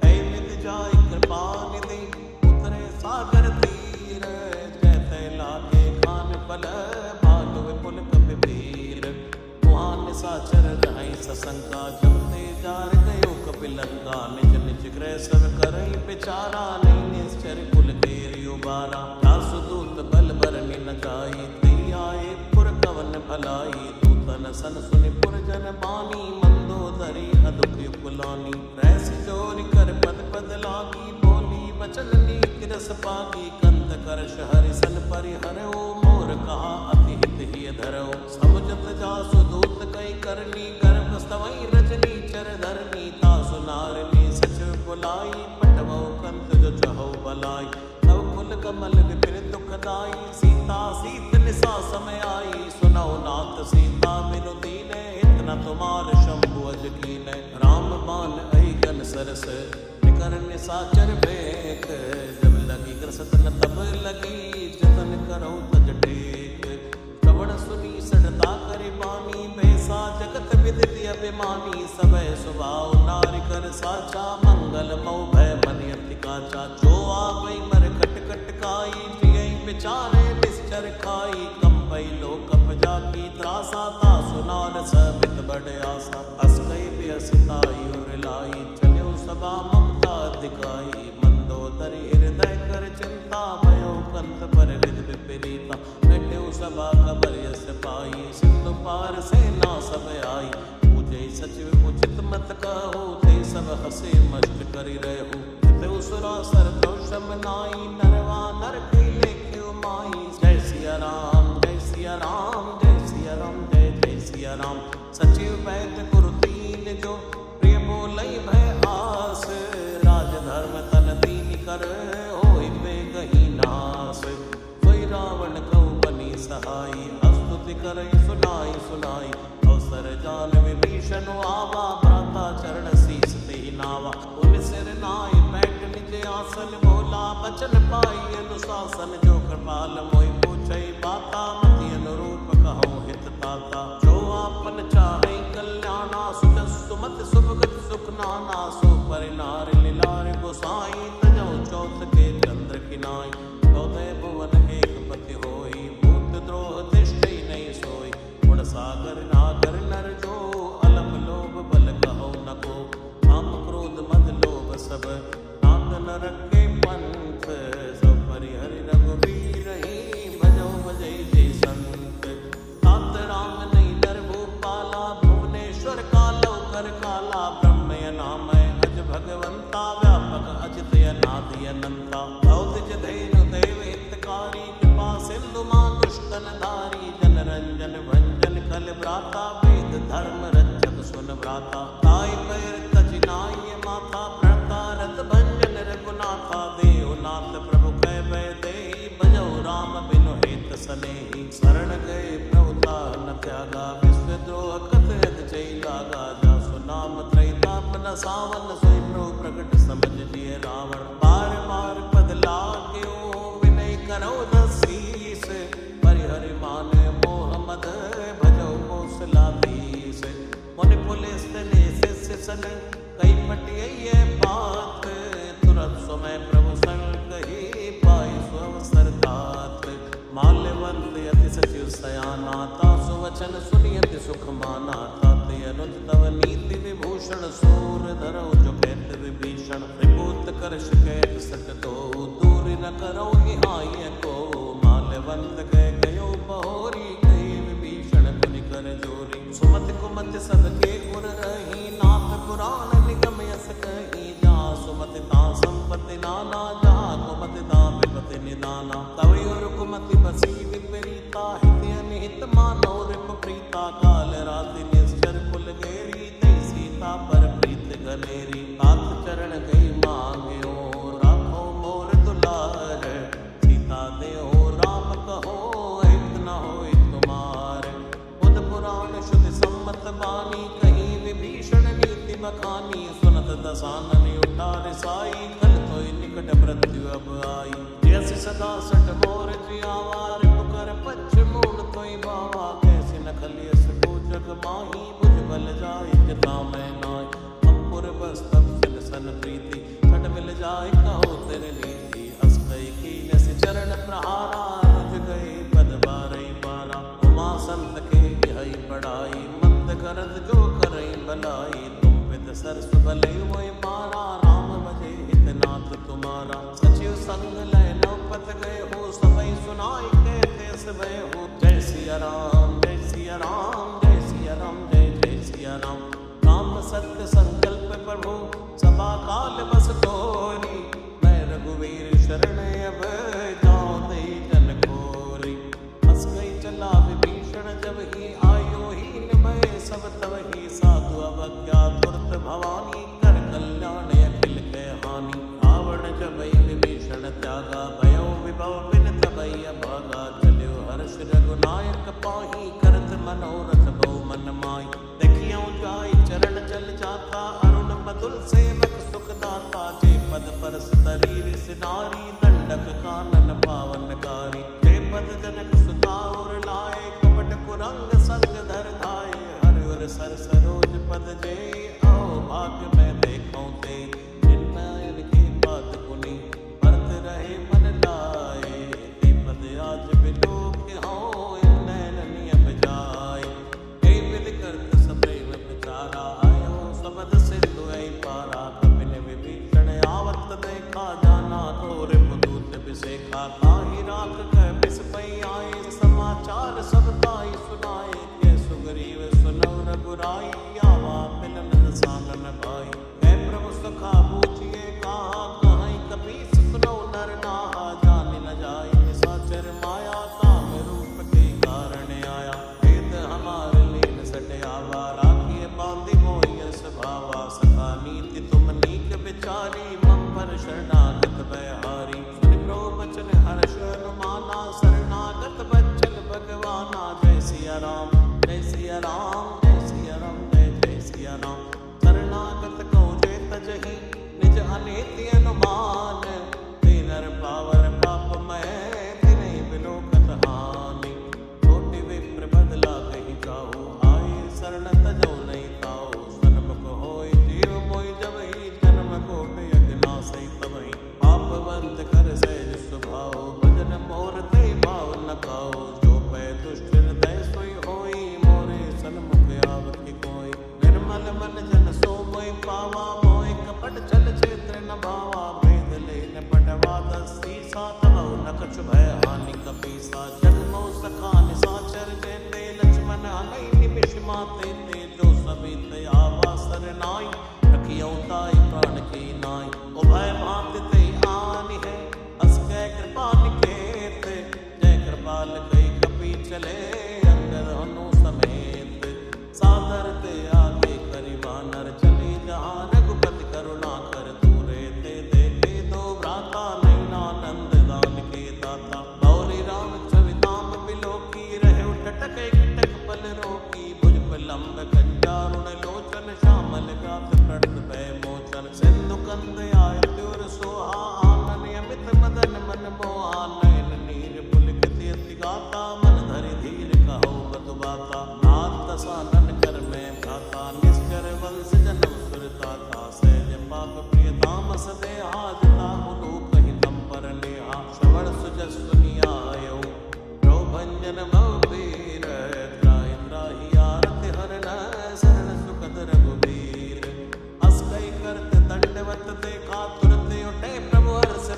ऐ मित जाय कृपा निधि उतरे सागर तीर जय तैला के खान पल भालु विपुल कपि वीर मुहान साचर रहै सशंका जमते जार गयो कपि लंका निज निज गृह सब करई बिचारा नहीं निश्चर कुल केरि उबारा दासु दूत बल बरनि न जाई तई आए पुर कवन भलाई दूतन सन सुनि पुर जन बानी मंदोदरी अदुख कुलानी रैस जोरि कर पद पद लागी बोली वचन नीक रस पागी कंत करश हरि सन परिहरओ मोर कहा अति हित ही धरओ समुझत जासु दूत कई करनी गर्भ स्तवई रजनी चर धरनी तासु नारनी सच बुलाई पटवो कंत जो चहो बलाई तव कुल कमल विपिन दुखदाई सीता सीत निसा समय आई सुनौ नाथ सीता बिनु दीने इतना तुम्हार शंभु अज कीने राम बान ऐ गन सरस निकर निसाचर बेक जब लगी ग्रसत न तब लगी जतन करो तज टेक श्रवण सुनी सड़ता करि बानी बैसा जगत विदित अभिमानी सबय स्वभाव नारि कर साचा मंगल मऊ भय मन अति काचा जो आवै मर कट कट काई प्रिय विचारे निश्चर खाई कंपई लोक जाकी त्रासा ता सुनार सबित बड़े आसा अस गई बेअसिताई और लाई चलो सभा ममता दिखाई मंदोदरी हृदय कर चिंता भयो कंत पर विद विपरीता बैठे सभा खबर यस पाई सिंधु पार सेना सब आई पूजे सचिव उचित मत कहो ते सब हसे मस्त करि रहु ते उसरा सर दोषम नाई नरवा नर कई लेख्यो माई जय सिया राम जय सिया कर होई बेगही नास। सोई रावण कहु बनी सहाई स्तुति करई सुनाई सुनाई। अवसर जान विभीषण आवा भ्राता चरण शीस ते नावा। उन सिर नाई बैठ निज आसन बोला बचन पाई अनुशासन। जो कृपाल मोहि पूछई बाता मति अनुरूप कहूँ हित ताता। जो आपन चाहे कल्याणा सुख सुमत सुभगत सुख नाना। सो परिनार लीलार गोसाई तजौ चौथ के चंद्र किनाई। चौदह भुवन एक पति होई भूत द्रोह तिष्ठई नहीं सोई। गुण सागर नागर नर जो अलम लोभ बल कहो न को। काम क्रोध मद लोभ सब नाथ नरक के पंथ। सब परिहरि रघुबीर ही भजौ भजई जय संत। तात राम नहीं नर भूपाला भुवनेश्वर कालो कर काला। ब्रह्म नामय अज भगवंता व्यापक अजित अनादि अनंता। औदिज धैर्य देव हितकारी कृपा सिंधु मानुष्टन धारी। जन रंजन भंजन कल भ्राता वेद धर्म रक्षक सुन भ्राता। ताई पैर तज नाई माथा प्रणता रत भंजन रघुनाथा। देवनाथ प्रभु कह भय देहि भजौ राम बिनु हेत सनेहि। शरण गए प्रभुता न त्यागा विश्वद्रोह कथ यद चई लागा। जासु नाम त्रैताप न सावन सोई प्रभु प्रकट समझ जिय रावण। बार बार पद लाग्यो विनय करो दसीस। परिहरि मान मोह मद भजौ कौशलाधीश। मुनि पुलिस ने शिष्य सन कई पटियै बात। तुरंत समय प्रभु संग कही पाई सुअवसर तात। माल्यवंत अति सचिव सयाना तासु वचन सुनियति सुख माना। तात अनुज तव नीति विभूषण सूर धरौ जो कहत विभीषण। त्रिभूत कर शिकैत सकतो दूर न करो हिहाय को। माल्यवंत कह गयो बहोरी कही विभीषण पुनि कर जोरी। सुमति कुमति सबके गुर रही नाथ पुराण निगम यस कही। जहाँ सुमति ता संपत्ति नाना जहाँ कुमति ता विपति निदाना। तवि और कुमति बसी विपरीता हित अनिहित मानो रिप प्रीता। काल राति निश्चर कुल घेरी तई सीता पर प्रीत घनेरी। तात चरण गई मांग्यो राखो मोर दुलार। सीता देहो राम कहो हित न होय तुमार। बुध पुराण शुद्ध सम्मत बानी कहीं विभीषण नीति बखानी। सुनत दसानन उठार साई कल तोय निकट मृत्यु अब आई। जैसे सदा सठ मोर जियावा रिप कर पच्छ मूल तोय बावा। कैसे न खलियस को जग माही बुझ बल जाय जता मैं नाय। अंपुर बस्तव सिल सन प्रीति छट मिल जाय कहो तेरे नीति। अस कई कीन से चरण प्रहारा रुझ गए पद बारई बारा। उमा संत के यही पढ़ाई मंद करत जो करई भलाई। तुम विद सरस भले मोय मारा राम भजे हितनाथ तुम्हारा। सचिव संग लय नौपत गए हो सबई सुनाई कहते भय हो। जय सिया राम जय सिया राम जय सिया राम जय जय सिया राम। राम सत्य संकल्प प्रभु सभा काल बस तोरी। मैं रघुवीर शरण अब जाऊं दई जन खोरी। हंस गई चला विभीषण जब ही आयो हीन मैं सब तब ही। साधु अवज्ञा तुरत भवानी कर कल्याण अखिल के हानि। रावण जब विभीषण त्यागा भयो विभव बिन तबई अभागा। चल्यो हर्ष रघुनायक पाही करत मनोरथ बहु मन माई। देखियो जाय चरण जल जाता अरुण मधुर सेवक सुख दाता। जे पद परस तरीर सिनारी दंडक कानन पावनकारी। जे पद जनक सुता और लाए कपट कुरंग संग धर धाय। हरिवर सर सरोज पद जे आओ भाग्य में देखौं ते। जिनमय के बात कुनी परत रहे मन लाए। ते पद आज बिलोक हो नैन नियम जाय। हे विद करत सप्रेम विचारा आयो सबद सिंधु ऐ पारा। कपिन विभीषण आवत देखा जाना तोरे पुदूत बिसेखा। ताहि राख कह बिस पई आए समाचार सब ताई सुनाए। के सुग्रीव सुनौ रघुराई आवा मिलन सानन भाई।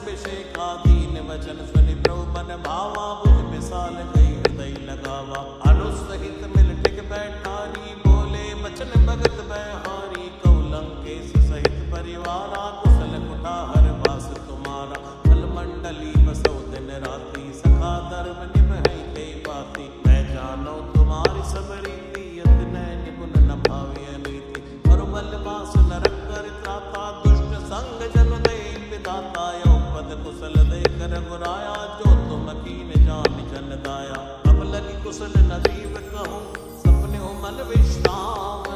अभिषेका दीन वचन सुनि प्रभु मन भावा बुझ मिसाल गई हृदय लगावा अनुसहित मिल टिक बैठारी बोले वचन भगत बहारी कौलंकेश सहित परिवारा कुशल कुटाहर वास तुम्हारा कल मंडली बसो दिन राति सखा धर्म निभै के बाती मैं जानो तुम्हारी सब रीति यत्न निपुण न भावे नीति और बलवास नरक कर त्राता दुष्ट संग जन दे विदाता यो पद कुशल दे कर गुराया जो तुम कीन जान जन दाया अब लगी कुशल नजीब कहूँ सपने हो मन विश्राम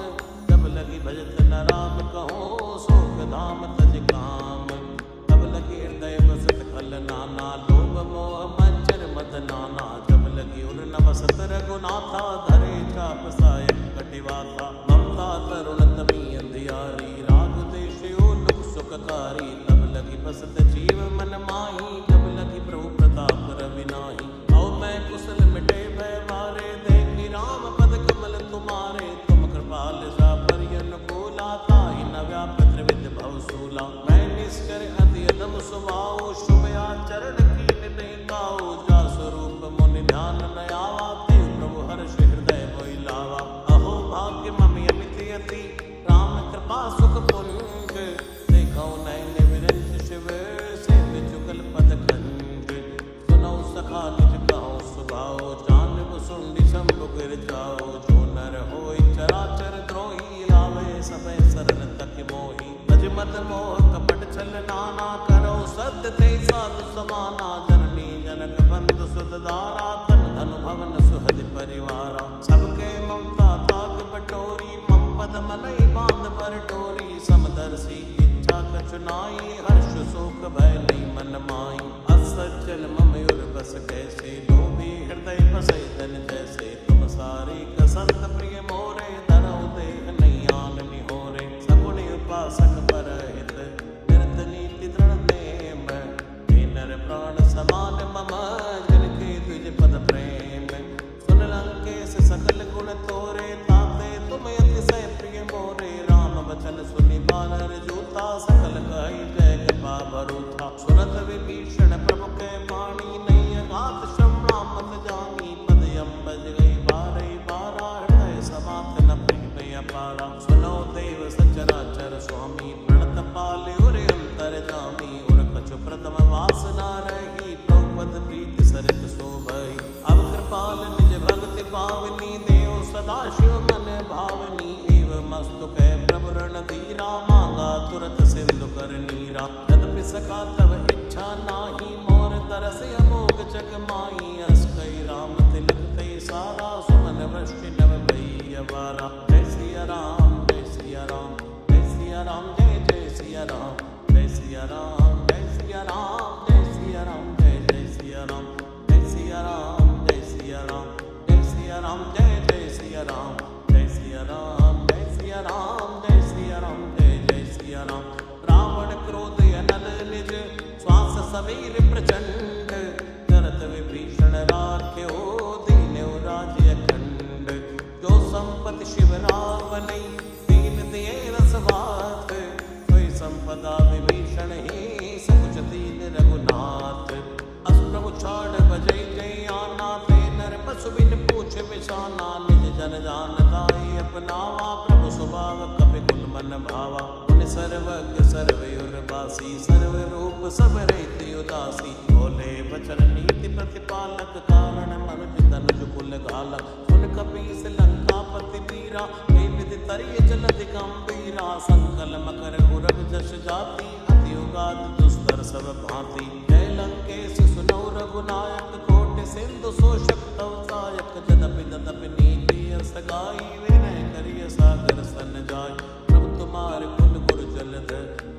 जब लगी भजत न राम कहो शोक धाम तज काम तब लगी हृदय बसत खल नाना लोभ मोह मच्छर मद नाना जब लगी उर न बसत रघुनाथा धरे चाप सायक कटिवाथा ममता तरुण तमी अंधियारी राग देश लोक सुखकारी तब लगी बसत जीव मन माही जब लगी प्रभु प्रताप रविनाही औ मैं कुशल मिटे भय मारे देखी राम पद कमल तुम्हारे तुम कृपाल सा परियन कोला ताहि न व्याप त्रिविध भव सूला मैं निश्चर अति अदम सुभाओ शुभ आचरण कीन नहीं गाओ जा स्वरूप मुनि ध्यान न आवा ते प्रभु हर्ष हृदय मोहि लावा अहो भाग्य ममि अमित यति राम कृपा सुख पुंज देखो नैन विरंज शिव से जुगल पद खंड सुनो सखा निज कहो सुभाओ जान सुंडी शंभु गिर जाओ जो नर होय चराचर द्रोही लावे सबे शरण तक मोही भज मत मोह कपट छल नाना करो सत्य ते साधु समाना जननी जनक बंधु सुत दारा तन धनु भवन सुहद परिवारा सबके ममता ताक बटोरी मम पद मनई बांध पर डोरी समदर्शी इच्छा कछुनाई हर्ष शोक भय नहीं मन माई असज्जन मम युर बस कैसे लोभी हृदय बसै धन जैसे तुम सारी कसंत प्रिय मोरे धरौ देह नहीं आन निहोरे सगुण उपासक पर हित निरत नीति दृढ़ नेम हे नर प्राण समान मम जिनके तुझ पद प्रेम सुन लंकेश सकल गुण तोरे ताते तुम अतिशय प्रिय मोरे राम वचन सुनि बानर जूता सकल कहि जय कृपा भरूथा सुनत विभीषण प्रभु के वाणी नहीं अगात श्रम राम मत जानी पद अम्बज गई बारह बारा हृदय समात न प्रेम अपारा सुनो देव सचराचर स्वामी प्रणत पाले उरे अंतर जामी उर कछु प्रथम वासना रही प्रभुपद प्रीति सरित शोभई अब कृपाल निज भक्ति पावनी देव सदा शिव मन भावनी एव मस्तु कह प्रभु रण धीरा मांगा तुरत सिंधु कर नीरा यद्यपि सखा तव इच्छा नाही मोर तरस अमोघ जग माही अस कई राम तिलक ते सारा सुमन वृष्टि नव भई अवारा जय सिया राम जय सिया राम जय सिया राम जय जय सिया राम जय सिया राम जय सिया राम जय सिया राम जय जय सिया राम जय सिया राम जय सिया राम जय सिया राम जय जय सिया राम जय सिया राम जय सिया राम जय सिया राम जय जय सिया राम रावण क्रोध अनल निज श्वास समीर प्रचंड करत विभीषण राख्यो दीन्यो राज्य अखंड जो संपत्ति शिव रावणई दीन दिए रसवात सोई संपदा विभीषण ही सकुच दीन रघुनाथ अस प्रभु छाड़ बजई जय आना ते नर पशु बिन पूछ बिछाना निज जन जानताई अपनावा प्रभु स्वभाव कपि कुल मन भावा उन सर्वज्ञ सर्वयुर्वासी सर्व रूप सब रहित उदासी बोले वचन नीति प्रतिपालक कारण मनुज तनुज कुल घालक सुन कपीस लंकापति वीरा हे विधि तरिय जलधि गंभीरा संकल मकर उरग जस जाति अति उगात दुस्तर सब भांति जय लंकेश सुनो रघुनायक कोटि सिंधु शोषक तव सायक जदपि तदपि नीति असगाई विनय करिय सागर सन जाय प्रभु तुम्हारे कुल गुरु जलध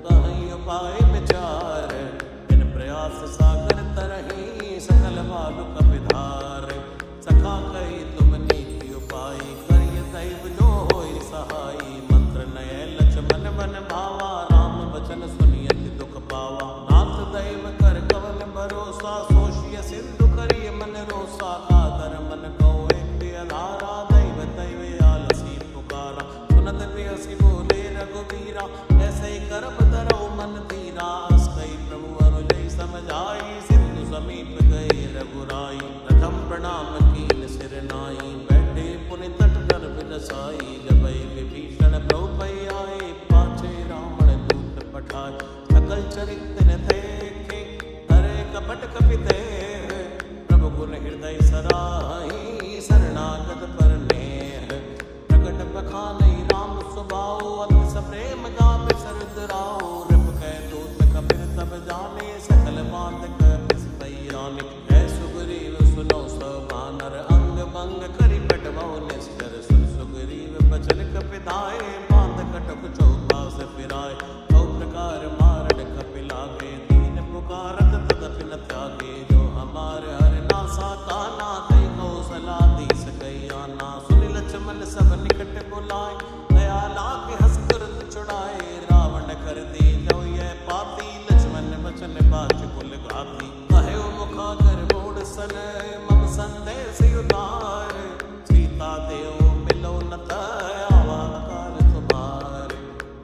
कहीं उपाय विचार इन प्रयास सागर तरही सकल बालु कपिधार सखा कही तुम नीति उपाय करिय दैव जो होय सहाई मंत्र नय लक्ष्मण मन भावा राम वचन सुनियति दुख पावा नाथ दैव कर कवन भरोसा सोशिय सिंधु करिय मन रोसा आदर मन को एक आधारा दैव दैव आलसी पुकारा सुनत प्रियसी बोले रघुवीरा ऐसे करब धरो मन धीरा जाई, सिंधु समीप गए रघुराई, प्रथम प्रणाम कीन सिर नाई, बैठे पुनि तट कर बिरसाई, जबै विभीषण प्रभु पै आए, पाछे रावण दूत पठाए, सकल चरित्र देखे हरे कपट कपिते, प्रभु गुण हृदय सराही, शरणागत पर नेह, प्रकट बखानै राम स्वभाव, अति सप्रेम गावे सरदराव, रिप कै दूत कपिर तब जाने, सकल बात कपिस पैराने, है सुग्रीव सुनो सब बानर, अंग भंग करि पेटवौ निश्चर, सुन सुग्रीव बचन कपिधाय, बांध कटक चौपास फिराय, कौ प्रकार मारण कपि लागे, दीन पुकारत तदपि न त्यागे, जो हमार हर नासा काना, तै कौशला दीस कई आना, सुनि लक्ष्मण सब निकट बुलाए, दया लागे हंस तुरंत छुड़ाए, रावण कर दी जो यह पाती, लक्ष्मण बचन बाच कुल घाती, कहे मुखागर मोड़ सन, मम संदेश उतार, सीता देव मिलो न आवा काल तुम्हारे,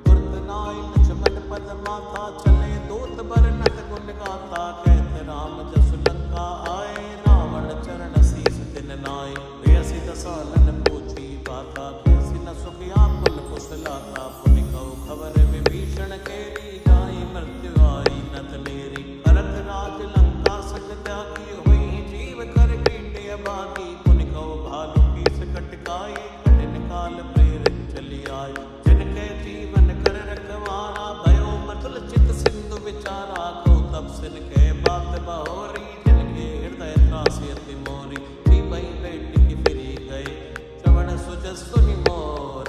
तुरत नाय लक्ष्मण पद माथा, चले दूत बरनत गुण गाथा, कहत राम जसु लंका आए, रावण चरण शीस दिन नाय, प्रेयसी दसानन पूछी बाता, कैसी न सुखिया पुन कुशलाता, पुनि कहु खबर विभीषण केरी, जाई मृत्यु आई नत नेरी, भरत राज लंका सज त्यागी, हुई जीव कर कीटे अभागी, पुनि कहु भालु कीस कटकाई, कठिन काल प्रेरित चली आए, जिनके जीवन कर रखवारा, भयो मृदुल चित सिंधु विचारा, को तब सिन के बात बहोरी, जिनके हृदय त्रासी अति मोरी, भई बेटी की फिरी गई, श्रवण सुजस सुनि मोर,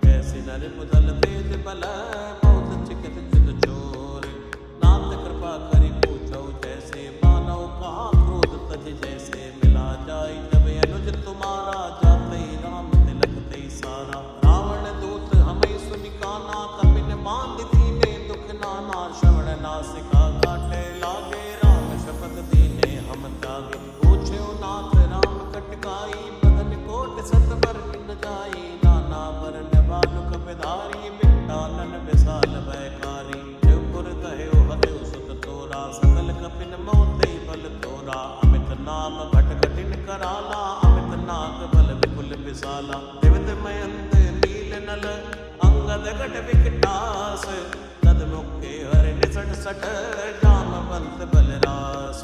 कैसी नर मुदल तेज बल, बहुत चिकित चित चोर, नाथ कृपा करि पूछौ जैसे, मानव कहा क्रोध तज जैसे, मिला जाई जब अनुज तुम्हारा, जाते राम तिलक ते सारा, रावण दूत हमें सुनि काना, कपिन बांध दीने दुख नाना, श्रवण नासिका काटे लागे, राम शपथ दीने हम त्यागे, पूछ्यो नाथ राम कटकाई, बदन कोट सत पर न जाई, नाना वरन बालुक बिधारी, बिट्टानन विशाल भयकारी, देवपुर कह्यो हदेव सुत तोरा, सकल कपिन मोते बल तोरा, अमित नाम भट कठिन कराला, अमित नाग बल विपुल विशाला, दिवित मयंत नील नल, अंगद गट विकटास, तद मुखे हर निसट सठ, जामवंत बलरास,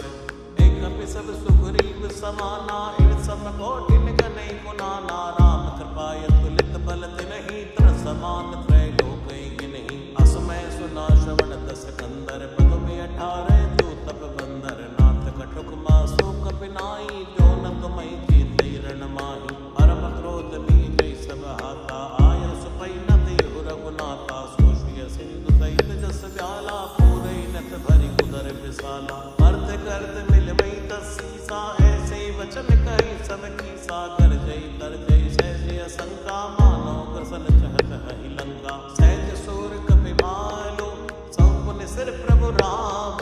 एक सब सुग्रीव समाना, इन सब कोटिन गनै गुनाना, राम कृपा तुलित बल तिनहि, त्र समान त्रैलोक गिनहि, असमय सुना श्रवण दस कंदर, पदुमि 18 जो तप बंदर, नाथ कटुक मासो कपिनाई, जो न तुमहि जीतै रण माही, परम क्रोध नीजै सब हाथा, आय सुपै न देहु रघुनाथा, सोषिय सिंधु सहित जस व्याला, पूरै नथ भरि उदर विशाला, अर्थ करत मिलवै तस सीसा, ऐसे वचन कहि सब कीसा, कर जय तर जय सहज असंका, मानो कृसन चहत हहि लंका, सहज सूर कपि मालो, सौ पुनि सिर प्रभु राम,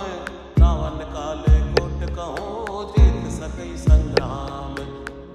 रावण काल कोट कहो, जीत सकै संग्राम,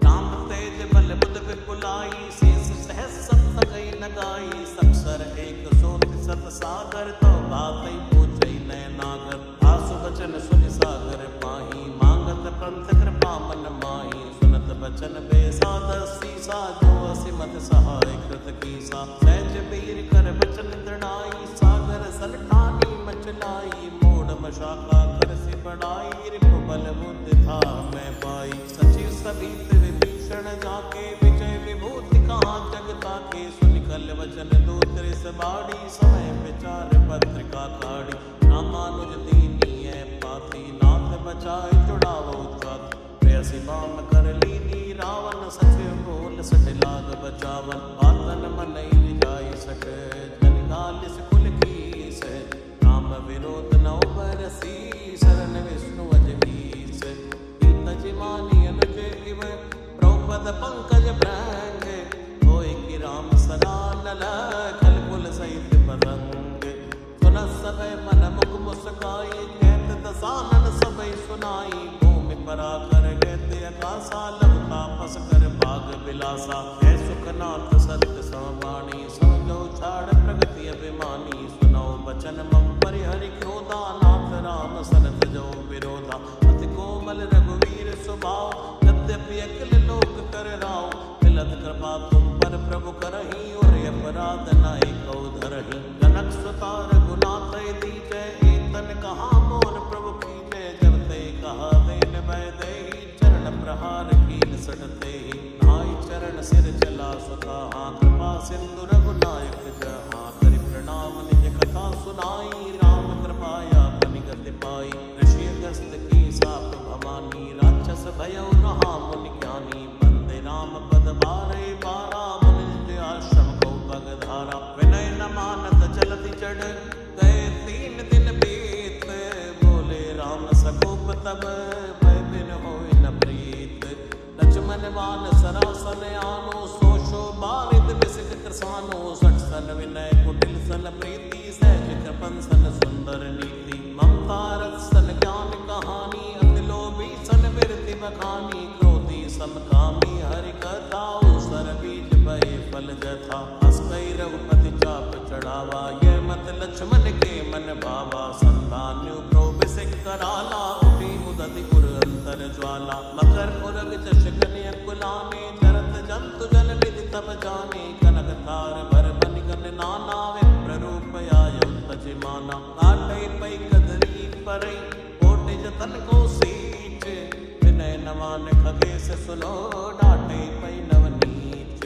राम तेज बल बुध विपुलाई, शेष सहस सत सकई लगाई, सकसर एक सोति सत सागर, तो बातै पूछै नय नागर, आसु बचन सुनि सागर पाही, मांगत पंथ कृपा मन माही, सुनत बचन बेसादस सीसा, जो असिमत सहाय कृत कीसा, सहज वीर कर बचन दृढ़ाई, सागर सलठानी मचलाई, मोड़ मशाका कर से बढ़ाई, रिपु बल बुद्धि था मैं पाई, सचिव सभित विभीषण जाके, विजय विभूति कहाँ जग ताके, सुनि कल वचन दूत रिस बाड़ी, समय विचार पत्रिका काढ़ी, रामानुज दीनीय पाती, नाथ बचाए जुड़ावो छाती, प्रेयसी बाम कर लीनी, रावण सचिव बोल सठ लाग बचावन, बातन मनई जाय सठ, जन गालिस कुल कीस, राम विरोध नौ बरसी, शरण विष्णु अजगीस, पीतज मानी अनुज इव, द्रौपद पंकज भृंग, होय कि राम सरानल, खल कुल सहित पतंग, सुनत सब मन मुख मुस्काई, कहत दसानन सबई सुनाई, भूमि परा कर कहते आकाशा, लव तापस कर भाग विलासा, है सुखनाथ सत्य समाणी, समझो छाड़ प्रगति अभिमानी, सुनो वचन मम परिहरि क्रोधा, नाथ राम सनत जो था। अति कोमल रघुवीर स्वभाव, यद्यपि अखिल लोक कर राव। मिलत कृपा तुम पर प्रभु करही, और अपराध नाई कौ धरही। जनक सुता रघुनाथ दीजय, एतन कहा मोर प्रभु कीजय। जब ते कहा देन मैं देहि, चरण प्रहार कीन सटते ही। नाई चरण सिर चला सुता, कृपा सिंधु रघुनायक जहाँ। करि प्रणाम निज कथा सुनाई, राम कृपाया पनिगति पाई। ऋषि अगस्त की साप भवानी, राक्षस भयउ रहा मुनि ज्ञानी। बंदे राम पद बारे बारा, मुनि आश्रम को पग धारा। विनय न मानत चलति चढ़, गए 3 दिन बीत। बोले राम सकोप तब, भय बिन होय न प्रीत। लक्ष्मण बान सरासन आनो, सो बारिद बिसिक कृसानो। 60 सन विनय कुटिल सन प्रीति, सहज कृपन सन सुंदर नीति। ममता रस सन ज्ञान कहानी, अति लोभी सन बिरति बखानी। क्रोधी समकामी हरि कथा, सर बीज भय फल जथा। हस कई रघुपति चाप चढ़ावा, ये मत लक्ष्मण के मन भावा। संतान्यु प्रोबिसिक कराला, उठी उदति पुर अंतर ज्वाला। मकर पुर विच शिखन कुलाने, चरत जंतु जल निधि तब जाने। कनक तार भर बन गन नाना, विप्र रूप आयो तजिमाना। काटई पई कदरी परई, कोटि जतन को सीच। विनय न मान खगेश सुनो, डांटे पई नवनीच।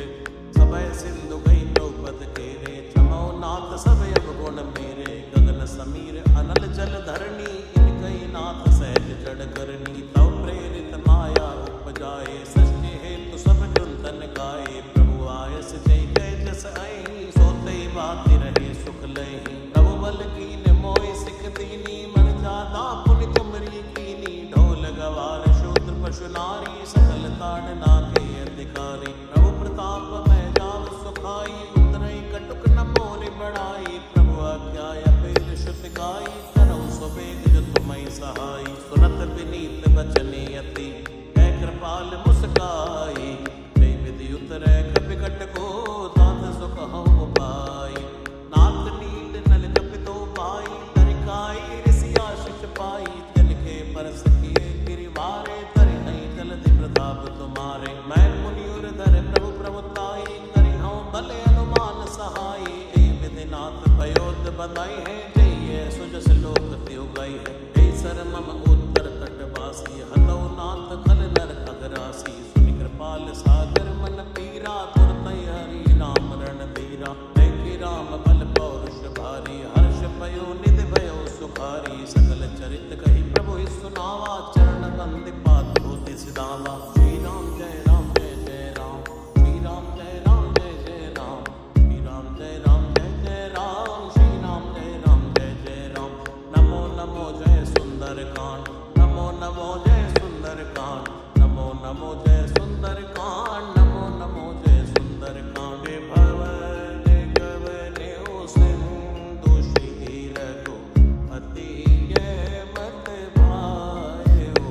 सबय सिंधु गई द्रौपद केरे, क्षमो नाथ सब अवगुण मेरे। गगन समीर अनल जल धरणी, इनकई नाथ सहज जड़ करनी। तव प्रेरित माया उपजाए, सृष्टि हेतु सब चिंतन गाए। प्रभु आयस जय जय जस आई, सोते बाति रहे सुख लहि। प्रभु बल कीन मोहि सिख दीनी, मन जादा पुनि तुमरी कीनी। ढोल गवार शूद्र पशु नारी, सकल ताड़ना के अधिकारी। प्रभु प्रताप मैं जाव सुखाई, उतरई कटुक न मोरि बढ़ाई। प्रभु आज्ञा अपेर श्रुत गाई, करहु सुबेग जो तुम्हि सहाई। सुनत विनीत बचने अति, कै कृपाल मुस्काई। जय विधि उतरै कपिकट को, तात सुखहु पाई। नाथ नील नल कपितो पाई, तरिकाई ऋषि आशीष पाई। तिनके परस किए गिरिवारे, तरिहै जलधि प्रताप तुम्हारे। मैं मुनि उर धर प्रभु प्रभुताई, करिहौं बल अनुमान सहाई। ऐ विधि नाथ भयोत बधाई है, जय सुजस लोक त्यो गई है। ऐ सर मम उत्तर तटवासी, हतौ नाथ खल नर खगरासी। सुनि कृपाल सागर मन पीरा, तुरतै हरि नाम रण धीरा। देखि राम बल पौरुष भारी, हर्ष पयो निधि भयो सुखारी। सकल चरित कहि प्रभु सुनावा, चरण बंदि पात होति सिधावा। श्री राम जय राम जय जय राम, श्री राम जय राम जय जय राम। श्री राम जय राम जय जय राम, श्री राम जय राम जय जय राम। नमो नमो जय सुंदर कांड, नमो नमो जय सुंदर कांड। नमो नमो जय सुंदर कांड, नमो नमो जय सुंदर कांड। भवन गवन्यो सिंधु श्री रघुपति, यह मत भायो।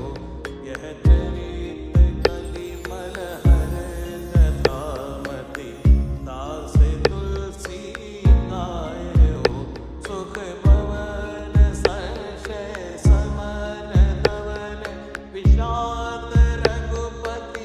यह चरित कलिमल हर जटामति, दास तुलसी गायो। सुख भवन संशय समन धवन, विषाद रघुपति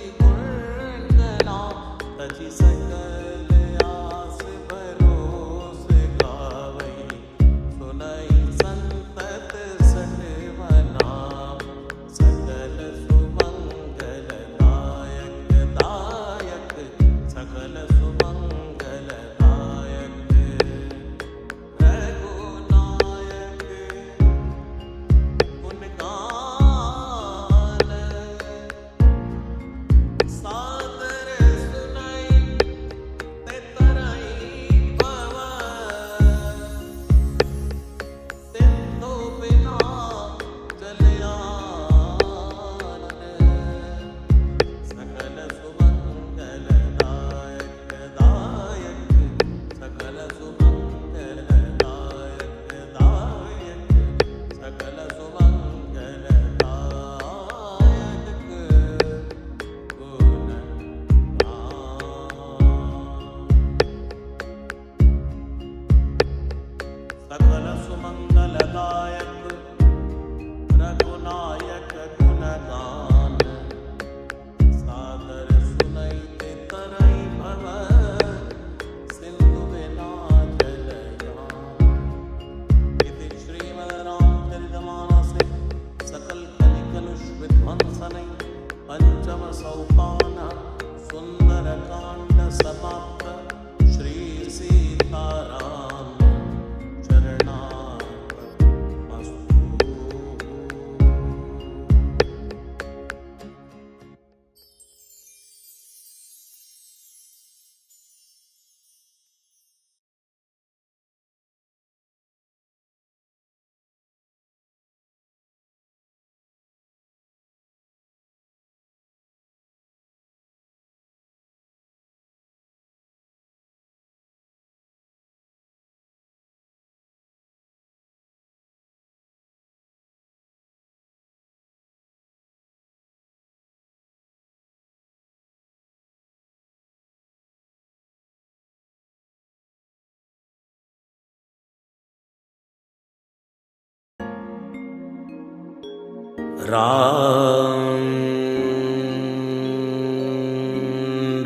राम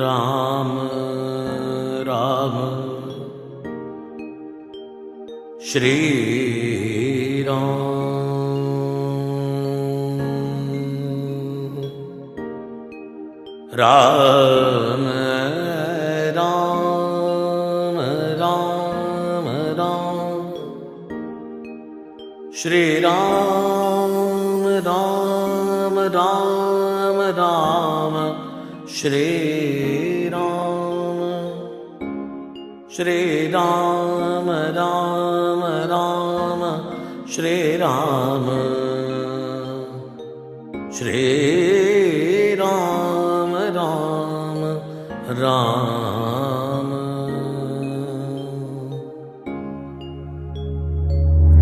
राम राम श्री राम राम राम राम श्री राम राम राम राम श्री राम राम राम श्री राम राम राम।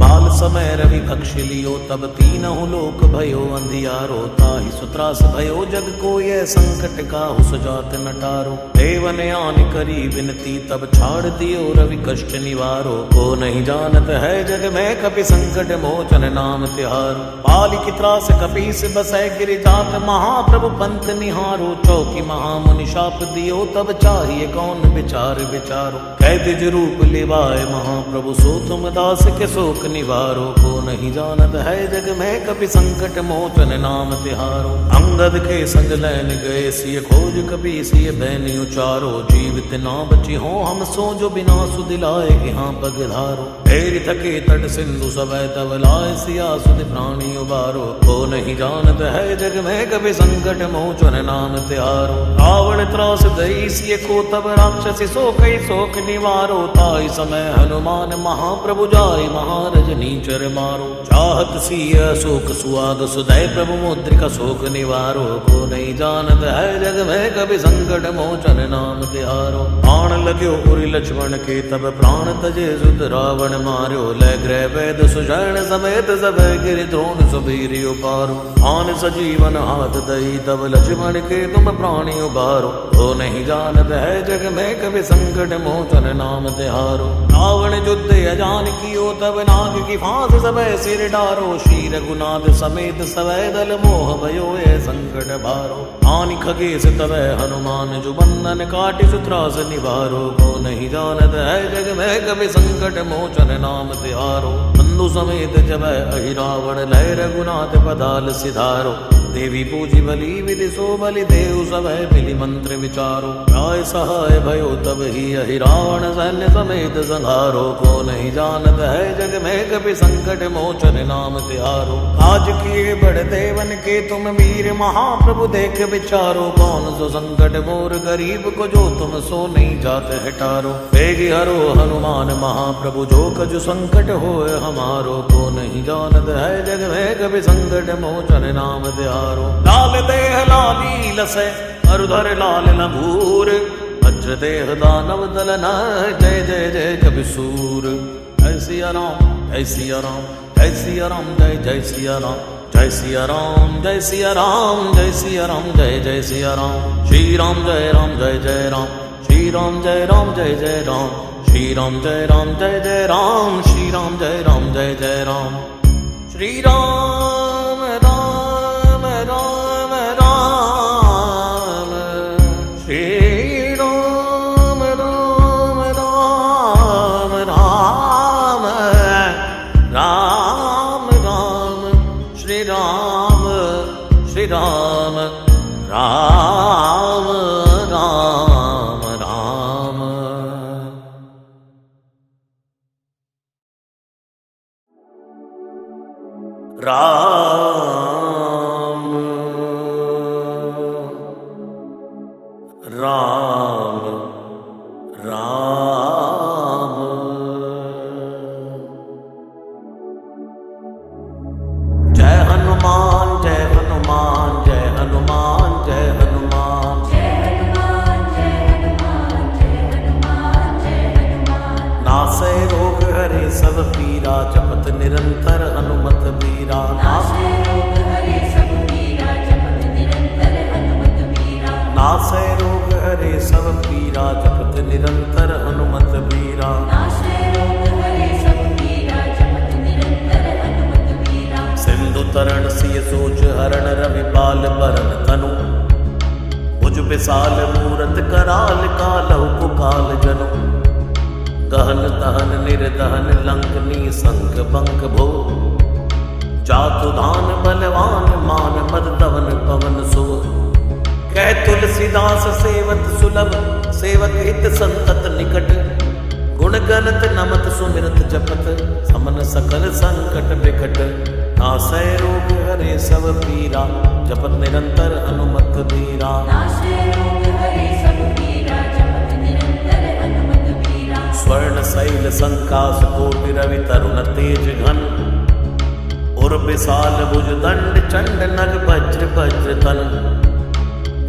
बाल समय रवि भक्ष लियो तब तीनहु लोक भयो अंधियारो ताहि सुत्रास भयो जग को यह संकट काहु सुजात नटारो देवन आन करी विनती तब छाड़ दियो रवि कष्ट निवारो को नहीं जानत है जग में कपि संकट मोचन नाम तिहारो बाल की त्रास कपीस बसै गिर जात महाप्रभु पंथ निहारो चौकी महामुनि शाप दियो तब चाहिए कौन विचार विचारो कैदिज रूप लिवाए महाप्रभु सो तुम दास के शोक निवारो को नहीं जानत है जग में कपि संकट मोचन नाम तिहारो अंगद के संग लैन गए सिय खोज कपि सिय बैनी उचारो जीवित ना बची हो हम सो जो बिना सुदिलाए यहाँ पग धारो ढेर थके तट सिंधु सवै तब लाए सिया सुध प्राणी उबारो को नहीं जानत है जग में कपि संकट मोचन नाम तिहारो रावण त्रास दई सिय को तब राक्षसी सो कई शोक निवारो ताई समय हनुमान महाप्रभु जाय महारज नीचर मारो चाहत सिय शोक सुआग सुदय प्रभु मुद्रिका शोक निवारो को नहीं जानत है जग में कभी संकट मोचन नाम तिहारो प्राण लग्यो उरि लक्ष्मण के तब प्राण तजे सुत रावण मार्यो लय ग्रह वैद सुषण समेत सब गिर द्रोण सुबीर उपारो आन सजीवन हाथ दई तब लक्ष्मण के तुम प्राणी उबारो को नहीं जानत है जग में कभी संकट मोचन नाम तिहारो रावण युद्ध अजान कियो तब नाग की फांस सबे सिर डारो श्री रघुनाथ समेत सवै दल मोह भयो ये संकट भारो आनि खगेश तवै हनुमान जो बंधन काटि सुत्रास निवारो को नहीं जानत है जग में कभी संकट मोचन नाम तिहारो बंधु समेत जब अहिरावण लय रघुनाथ पदाल सिधारो देवी पूजी बलि विधि सो बलि देव सभय मिली मंत्र विचारो राय सहाय भयो तब ही अहिरावण सैन्य समेत संहारो को नहीं जानत है जग में कभी संकट मोचन नाम तिहारो आज किए बड़ देवन के तुम वीर महाप्रभु देख विचारो कौन सो संकट मोर गरीब को जो तुम सो नहीं जात हटारो बेगी हरो हनुमान महाप्रभु जो कजु संकट होए हमारो को नहीं जानत है जग में कभी संकट मोचन नाम तिहारो लाल देह लाली लसै अरुधर लाल नभूर वज्र देह दानव दलन जय जय जय कबि सूर जय सिया राम जय सिया राम जय सिया राम जय जय सिया राम जय सिया राम जय सिया राम जय सिया राम जय जय सिया राम श्री राम जय जय राम श्री राम जय जय राम श्री राम जय जय राम श्री राम जय जय राम श्री राम राम राम राम श्री राम राम राम राम राम राम श्री राम राम राम राम राम राम राम जय हनुमान जय हनुमान जय हनुमान जय हनुमान जय हनुमान जय हनुमान जय हनुमान जय हनुमान नासै रोग हरे सब पीरा जपत निरंतर हनुमत बीरा नासै रोग हरे सब पीरा जपत निरंतर हनुमत बीरा नासै रोग हरे सब पीरा जपत निरंतर हनुमत बीरा नासै रोग हरे सब पीरा जपत निरंतर हनुमत बीरा सिंधु तरण सिय सोच हरण रविपाल बरन तनु भुज विशाल मूरत कराल कालहु कुकाल जनु गहन दहन निर्दहन लंकनी संक बंक भो जातु धान बलवान मान मद दवन पवन सो कह तुलसीदास सेवत सुलभ सेवक हित संतत निकट गुण गणत नमत सुमिरत जपत समन सकल संकट बिकट नासै रोग हरे सब पीरा जपत निरंतर हनुमत बीरा नाशे रोग हरे सब पीरा जपत निरंतर हनुमत बीरा स्वर्ण शैल संकास कोटि रवि तरुण तेज घन उर विशाल भुज दंड चंड नग वज्र वज्र तन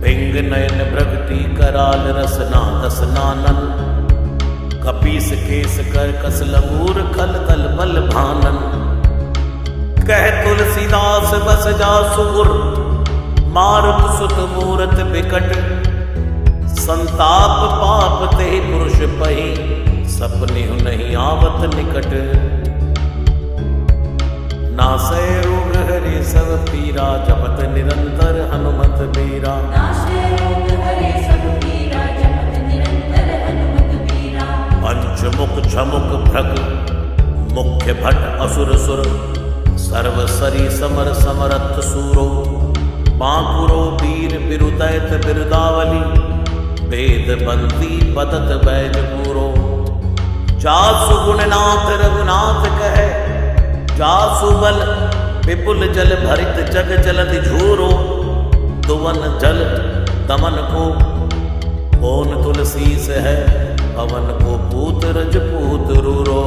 पिंग नयन भ्रगति कराल रसना दस नानन कपीस केस कर कस लंगूर खल तल बल भानन कह तुलसीदास बस जा सुर मारुत सुत मूरत बिकट संताप पाप ते पुरुष पही सपने नहीं आवत निकट नासै रोग हरे सब पीरा जपत निरंतर हनुमत बीरा नाशे रोग हरे सब पीरा जपत निरंतर हनुमत बीरा पंचमुख झमुख भ्रग मुख्य भट असुर सुर सर्व सरी समर समरथ सूरो बांकुरो वीर बिरुदैत बिरदावली वेद बंदी बदत बैज पूरो जासु गुणनाथ रघुनाथ कहे जासु बल विपुल जल भरित जग जलधि झूरो दुवन जल दमन को कौन तुलसी से है पवन को पूत रजपूत रूरो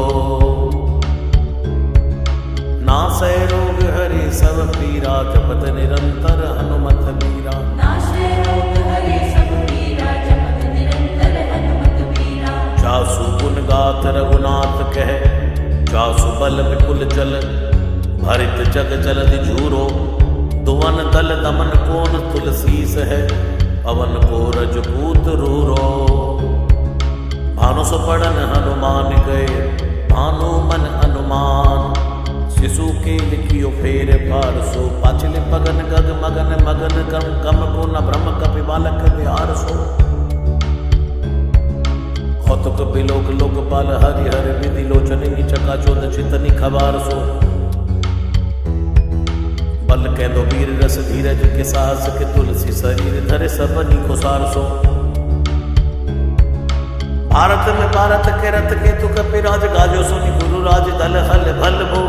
नासै रोग हरे सब पीरा जपत निरंतर हनुमत बीरा नाशे रोग हरे सब पीरा जपत निरंतर हनुमत बीरा जासु गुण गात रघुनाथ कह जासु बल विपुल जल भरित जग जलधि झूरो दुवन दल दमन कौन तुलसीस है पवन को रजपूत रूरो भानु सुपड़न हनुमान गए भानु मन अनुमान शिशु के लिखियो फेर पारसो पाचल पगन गग मगन मगन कम कम को न ब्रह्म कपि बालक बिहार सो कौतुक बिलोक लोकपाल हरि हरि विधि लोचनी चकाचौद चितनी खबार सो बल कह दो वीर रस धीरज के साहस के तुलसी शरीर धरे सबनी को सार सो भारत में भारत के रथ के तु कपिराज गाजो सुनी गुरु राज दल हल भल भो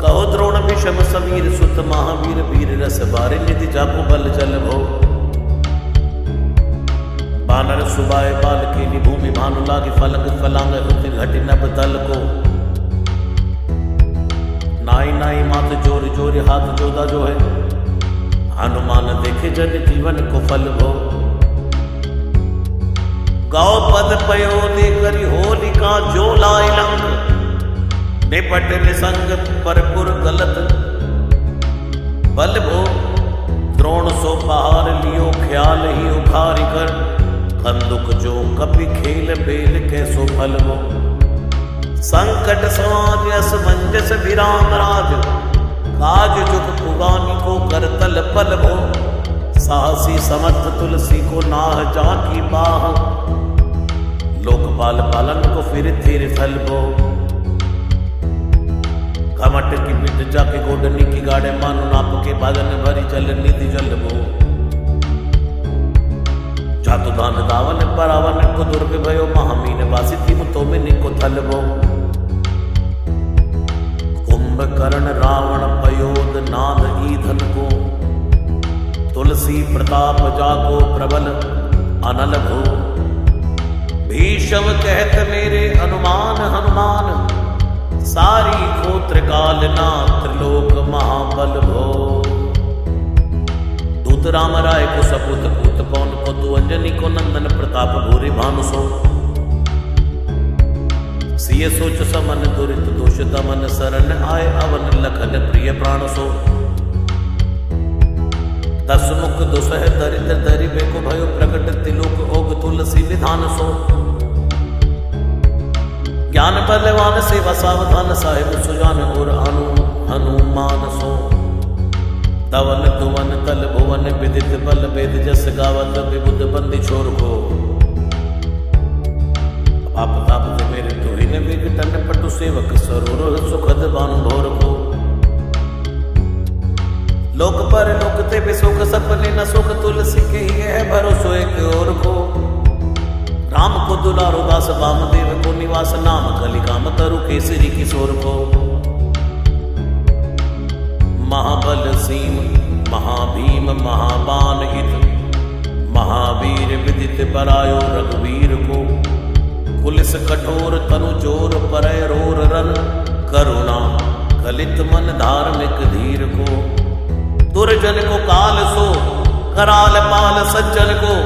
कहो द्रोण विषम समीर सुत महावीर वीर रस बारे निधि जाको बल जल भो बानर सुबाए बाल केली भूमि भानु लागे फलंग फलांग हुति घटि नभ दल को नाई नाई मात जोर जोर हाथ जोदा जो है हनुमान देखे जन जीवन को फल भो गौ पद पयो दे करी होलिका जो लाई लंग निपट निसंग परपुर गलत बल भो द्रोण सो पहाड़ लियो ख्याल ही उखारी कर कंदुक जो कपि खेल बेल कैसो फल हो संकट समाज असमंजस विराम राज काज जुग पुगानी को कर तल पल हो साहसी समर्थ तुलसी को नाह जाकी बाह लोकपाल पालन को फिर थिर थल बो कमट की पिट जाके गोडनी की गाड़े मानो नाप के बादन भरी जल निधि जल बो जातु दान दावन परावन को दुर्ग भयो महामीन वासी थी तो में निको थलबो कुंभकर्ण रावण पयोद नाद ईधन को तुलसी प्रताप जाको प्रबल अनल भो भीषम कहत मेरे अनुमान हनुमान सारी गोत्र काल ना त्रिलोक महाबल भो दूत राम राय को सपूत पूत पौन को तु अंजनी को नंदन प्रताप भूरि भानु सो सिय सोच समन दुरित दोष दमन शरण आय अवन लखन प्रिय प्राण सो दस मुख दुसह दरिद्र दरिबे को भयो प्रकट तिलोक ओग तुलसी विधान सो ज्ञान बलवान सेवा सावधान साहिब सुजान और अनु हनुमान सो। तवन तुवन तल भुवन विदित बल वेद जस गावत विबुध बंदी छोर को। आप ताप ते मेरे तुहिन विघटन पटु सेवक सरोर सुखद बानु भोर को। लोक पर लोक ते बिसुख सपने न सुख तुलसी के है भरोसो एक और को। राम को दुलारो दास वामदेव को निवास नाम कलिकाम तरु केसरी किशोर को। महाबल सीम महाभीम महाबान इत महावीर विदित बरायो रघुवीर को। पुलिस कठोर तनु जोर परय रोर रन करुणा कलित मन धार्मिक धीर को। दुर्जन को काल सो कराल पाल सज्जन को।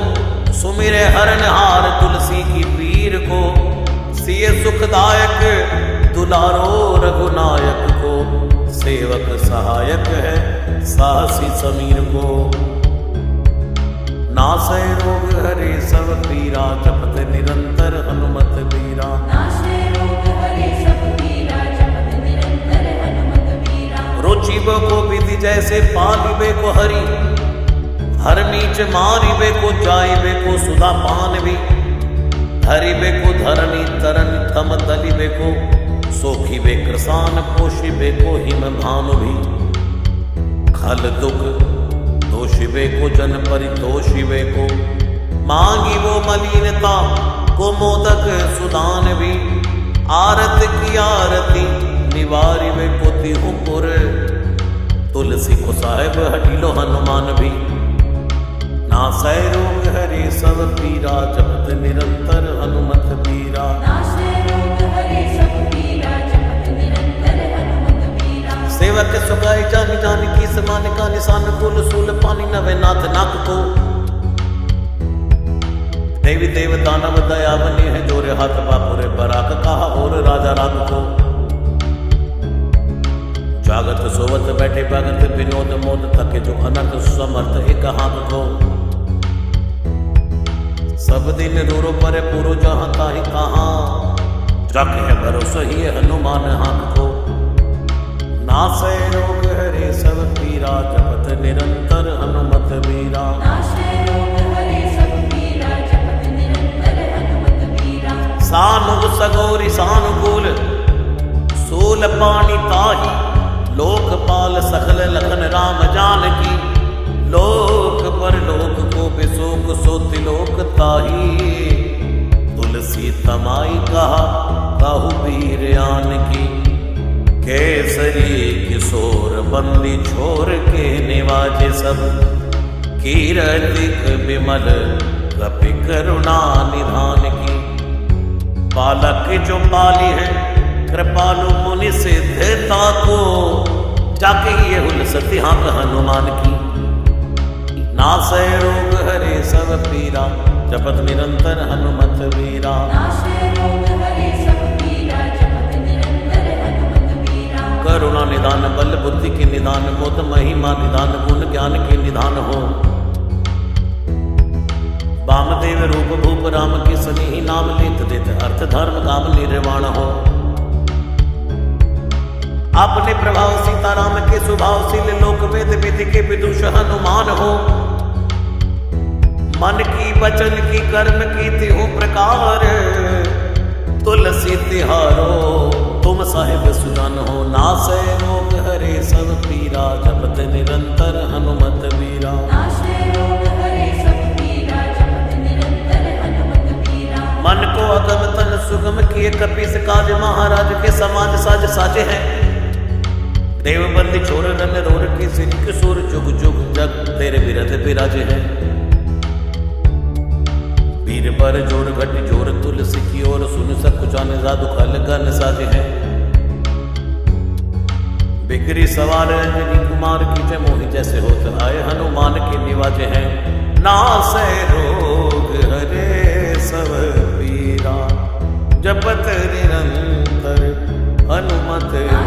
सुमिरे हरन हार तुलसी की पीर को। सिय सुखदायक दुलारो रघुनायक को। सेवक सहायक है साहसी समीर को। नासै रोग हरे सब पीरा जपत निरंतर हनुमत बीरा। नाशे रोग हरे सब पीरा जपत निरंतर हनुमत बीरा। रुचिब को विधि जैसे पालिबे को हरि। हर नीच मारिबे को जाइबे को सुधा पान भी। धरिबे को धरणी तरन तम दलिबे को। सोखिबे कृसान पोषिबे को हिम भानु भी। खल दुख दोषिबे को जन परितोषिबे को। मांगी वो मलिनता को मोदक सुदान भी। आरत की आरती निवारिबे को तिहुपुर। तुलसी को साहेब हटिलो हनुमान भी। नासै रोग हरे सब पीरा जपत निरंतर हनुमत बीरा। नाशे रोग हरे सब पीरा जपत निरंतर हनुमत बीरा। सेवक सुगाई जान जान की समान का निशान। कुल सूल पानी नवे नाथ नाक को। देवी देव दानव दया बनी है जोरे हाथ बापुरे बराक कहा और राजा राग को। जागत सोवत बैठे भगत विनोद मोद थके जो अनर्थ समर्थ एक हाथ को। सब दिन रूरो परे पुरो जहां ताहि कहां। जग है भरोसा ही हनुमान हाथ को। नासै रोग हरे सब पीरा जपत निरंतर हनुमत बीरा। नाशे रोग हरे सब पीरा जपत निरंतर हनुमत बीरा। सानुग सगोरी सानुकूल सूल पानी ताही। लोकपाल सकल लखन राम जानकी। लोक पर लोक को बिसोक सो तिलोक ताही। तुलसी तमाई कहा काहू वीर आन की। केसरी किशोर बंदी छोर के निवाजे सब। कीरतिक विमल कपि करुणा निधान की। बालक जो पाली है कृपालु मुनि सिद्धता को। जाके ये हुल सत्याक हनुमान की। नासै रोग हरे सब पीरा जपत निरंतर हनुमत बीरा। नाशे रोग हरे सब पीरा जपत निरंतर हनुमत बीरा। करुणा निदान बल बुद्धि के निदान। बोध महिमा निदान गुण ज्ञान के निदान हो। वामदेव रूप भूप राम के सनी नाम लेत देत अर्थ धर्म काम निर्वाण हो। अपने प्रभाव सीताराम के स्वभाव शील लोक वेद विधि के विदुष हनुमान हो। मन की वचन की कर्म की तिहु प्रकार। तुलसी तिहारो तुम साहिब सुजान हो। नासै रोग हरे सब पीरा जपत निरंतर हनुमत बीरा। नाशे रोग हरे सब पीरा जपत निरंतर हनुमत बीरा। मन को अगम तन सुगम किए कपीस काज। महाराज के समाज साज साजे हैं। देव बंदी छोर रन रोर के सिर किशोर। जुग जुग जग तेरे विरध विराजे हैं। वीर पर जोड़ घट जोर तुलसी की ओर। सुन सक जाने जादू खल गन साजे हैं। बिगरी सवार अंजनी कुमार की जय मोहि जैसे होत आए। हनुमान के निवाजे हैं। नासै रोग हरे सब पीरा जपत निरंतर हनुमत बीरा।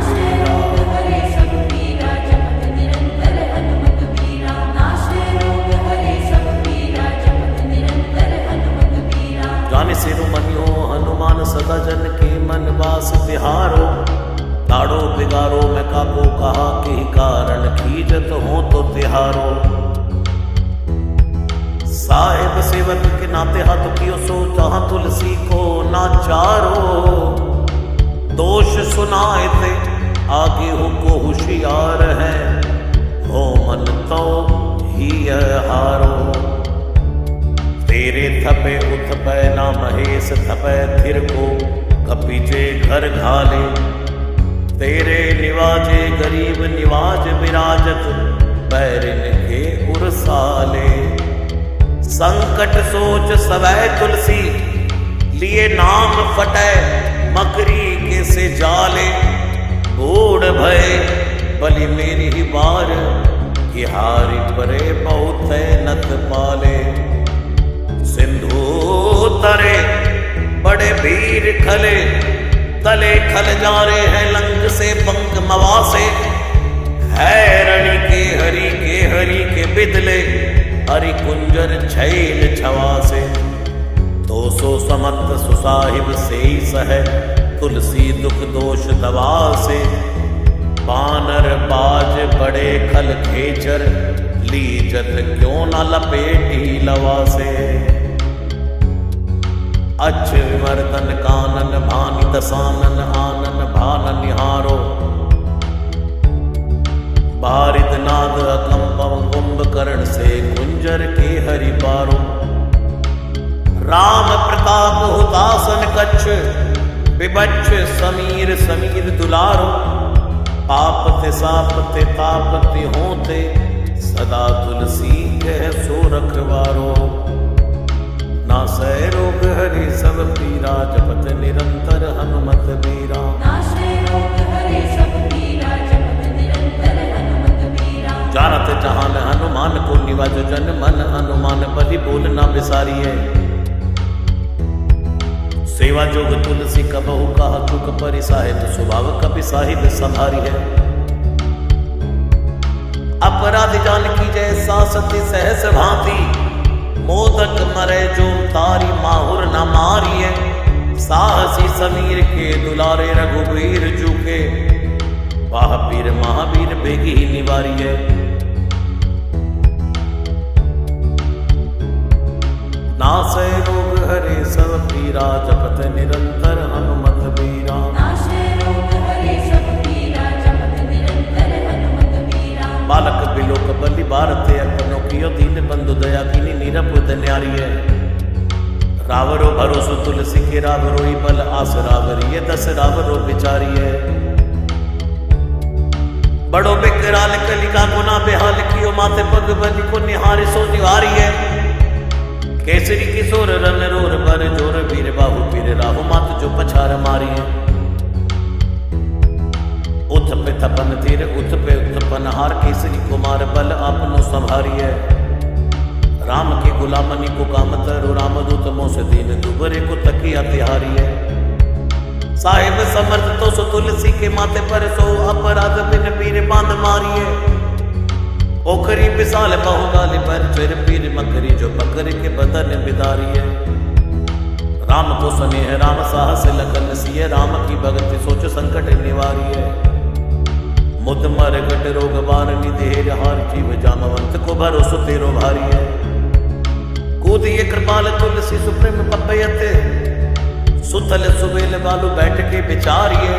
हरे सब पीरा जपत निरंतर हनुमत बीरा। नाशे रोग हरे सब पीरा जपत निरंतर हनुमत बीरा। जाने सिरु मनियो सदा जन के मन वास तिहारो, ताड़ो बिगारो मैं काको कहा साहिब सेवक के नाते हाथ कियो सो जहां तुलसी को नाचारो। दोष सुनाए थे आगे हो को होशियार है, हो मन तो ही हारो। तेरे थपे उथपै ना महेश थपै थिर को, कपीजे घर घाले। तेरे निवाजे गरीब निवाज विराजत, बैरिन के उरसाले। संकट सोच सवै तुलसी, लिए नाम फटै मकरी के से जाले। बूढ़ भय बलि मेरी ही बार, कि हारी परे बहुत है नत पाले। सिंधु तरे बड़े वीर खले, तले खल जा रहे हैं लंग से पंख मवासे। है रणि के हरि के बिदले, हरि कुंजर छैल छवासे। 200 समत सुसाहिब से सह, तुलसी दुख दोष दवा से। बानर बाज बड़े खल खेचर, लीजत क्यों न लपेटी लवा से। अच्छ विवर्तन कानन भानि दसानन, आनन भान निहारो। बारिद नाद अकंपम कुंभकर्ण से, कुंजर के हरि बारो। राम प्रताप हुतासन कच्छ, विबच्छ समीर समीर दुलारो। पापते सापते तापते होते, सदा तुलसी कह सो रखवारो। नासै रोग हरे सब पीरा, जपत निरंतर हनुमत बीरा। नाशे रोग हरे सब पीरा, जपत निरंतर हनुमत बीरा। जानत जहान हनुमान को निवाज, जन मन हनुमान बलि बोलना बिसारिये। सेवा जोग तुलसी कबहु कहा, चुक परि साहिब स्वभाव कपि साहिब संभारी है। अपराध जान की जय सासती सहस भांति, मोदक मरे जो तारी माहुर न मारिए। साहसी समीर के दुलारे रघुवीर जुके, महावीर महावीर बेगी ही निवारिये। नासै रोग हरे सब पीरा, जपत निरंतर हनुमत बीरा। नाशे रोग हरे सब पीरा, जपत निरंतर हनुमत बीरा। बालक बिलोक बलि भारते, अपनों कियो दीन बंधु दया कीनी निरपुत न्यारिये। रावरो भरोसो तुलसी के, रावरो ही बल आस रावरिये। 10 रावरो बिचारिये। बड़ो बेकराल कलिका गुना बेहाल कियो, माथे पग बलि को निहारे सो निवारिये। केसरी किशोर रन रोर बर जोर, वीर बाहु पीर राहु मात जो पछार मारिये। उथ पे थपन तीर उथ पे उत्पन हार, केसरी कुमार बल आपनो संभारिये। राम के गुलामनी को काम तरु, रामदूत मोह से दीन दुबरे को तकिया तिहारिये। साहिब समर्थ तो सो तुलसी के माथे पर सो, अपराध बिन पीर बांध मारिये। ओखरी विशाल बहुगाली पर चर, पीर मकरी जो पकड़ के बदन बिदारिये। राम को स्नेह राम साहस लगन सिय, राम की भगति सोच संकट निवारिये। मुद मर गट रोग वारनी, देर हार जीव जामवंत को भरोसो तेरो भारिये। कूदिए कृपाल तुलसी सुप्रेम पपयते, सुतल सुबेल बालू बैठ के बिचारिये।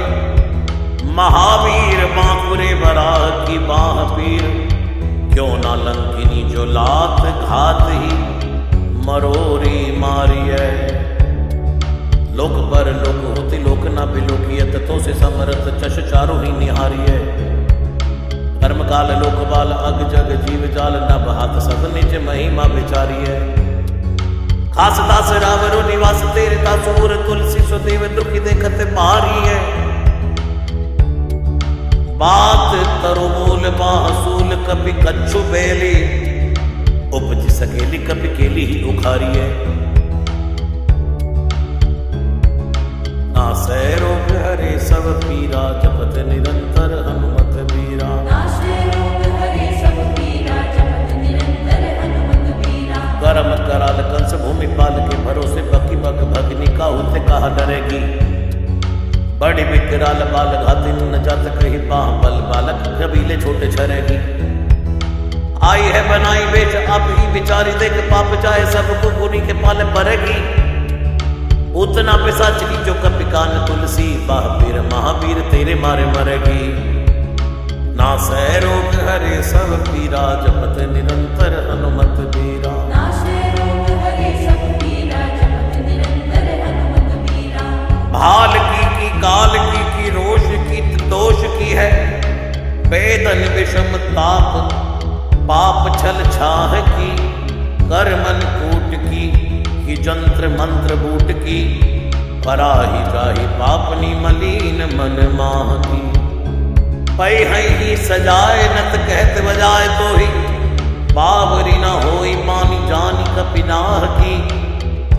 महावीर बांकुरे बराह की बाह पीर, क्यों ना लंकिनी जो लात घात ही मरोरी मारिये। लोक पर लोक होती लोक ना बिलोकियत, तो से समरथ चश चारो ही निहारिये। कर्म काल लोक बाल अग जग जीव जाल, नभ हाथ सब निज महिमा विचारिये। खास दास रावरो निवास तेरे तासूर, तुलसी सुदेव दुखी देखत मारिये। बात तरो मूल बाहसूल, कभी कच्छु बेली। उपज सकेली कभी केली ही उखारिये। नासै रोग हरे सब पीरा, जपत निरंतर हनुमत बीरा। नाशे रोग हरे सब पीरा, जपत निरंतर हनुमत बीरा। कर्म कराल कंस भूमि पाल के, भरोसे बकी बक भगनी का होते कहा डरेगी। बड़ी विकराल बाल घातिन न जात कही, बाह बल बालक कबीले छोटे छरेगी। आई है बनाई बेच आप ही बिचारी, देख पाप चाहे सबको पुनी के पाले परेगी। उतना पिशाचनी जो कपि कान तुलसी, महावीर महावीर तेरे मारे मरेगी। ना सह रोग हरे सब पीरा, जपत निरंतर हनुमत बीरा। नाशे रोग हरे सब पीरा, जपत निरंतर हनुमत बीरा। भाल की काल की रोष की दोष की है, वेदन विषम ताप पाप छल छाह की। कर मन कूट की जंत्र मंत्र बूट की, पराही जाही पापनी मलीन मन माह की। पै ही सजाए नत कहत बजाए तो ही, बावरी न होई पानी जानी कपिनाह की।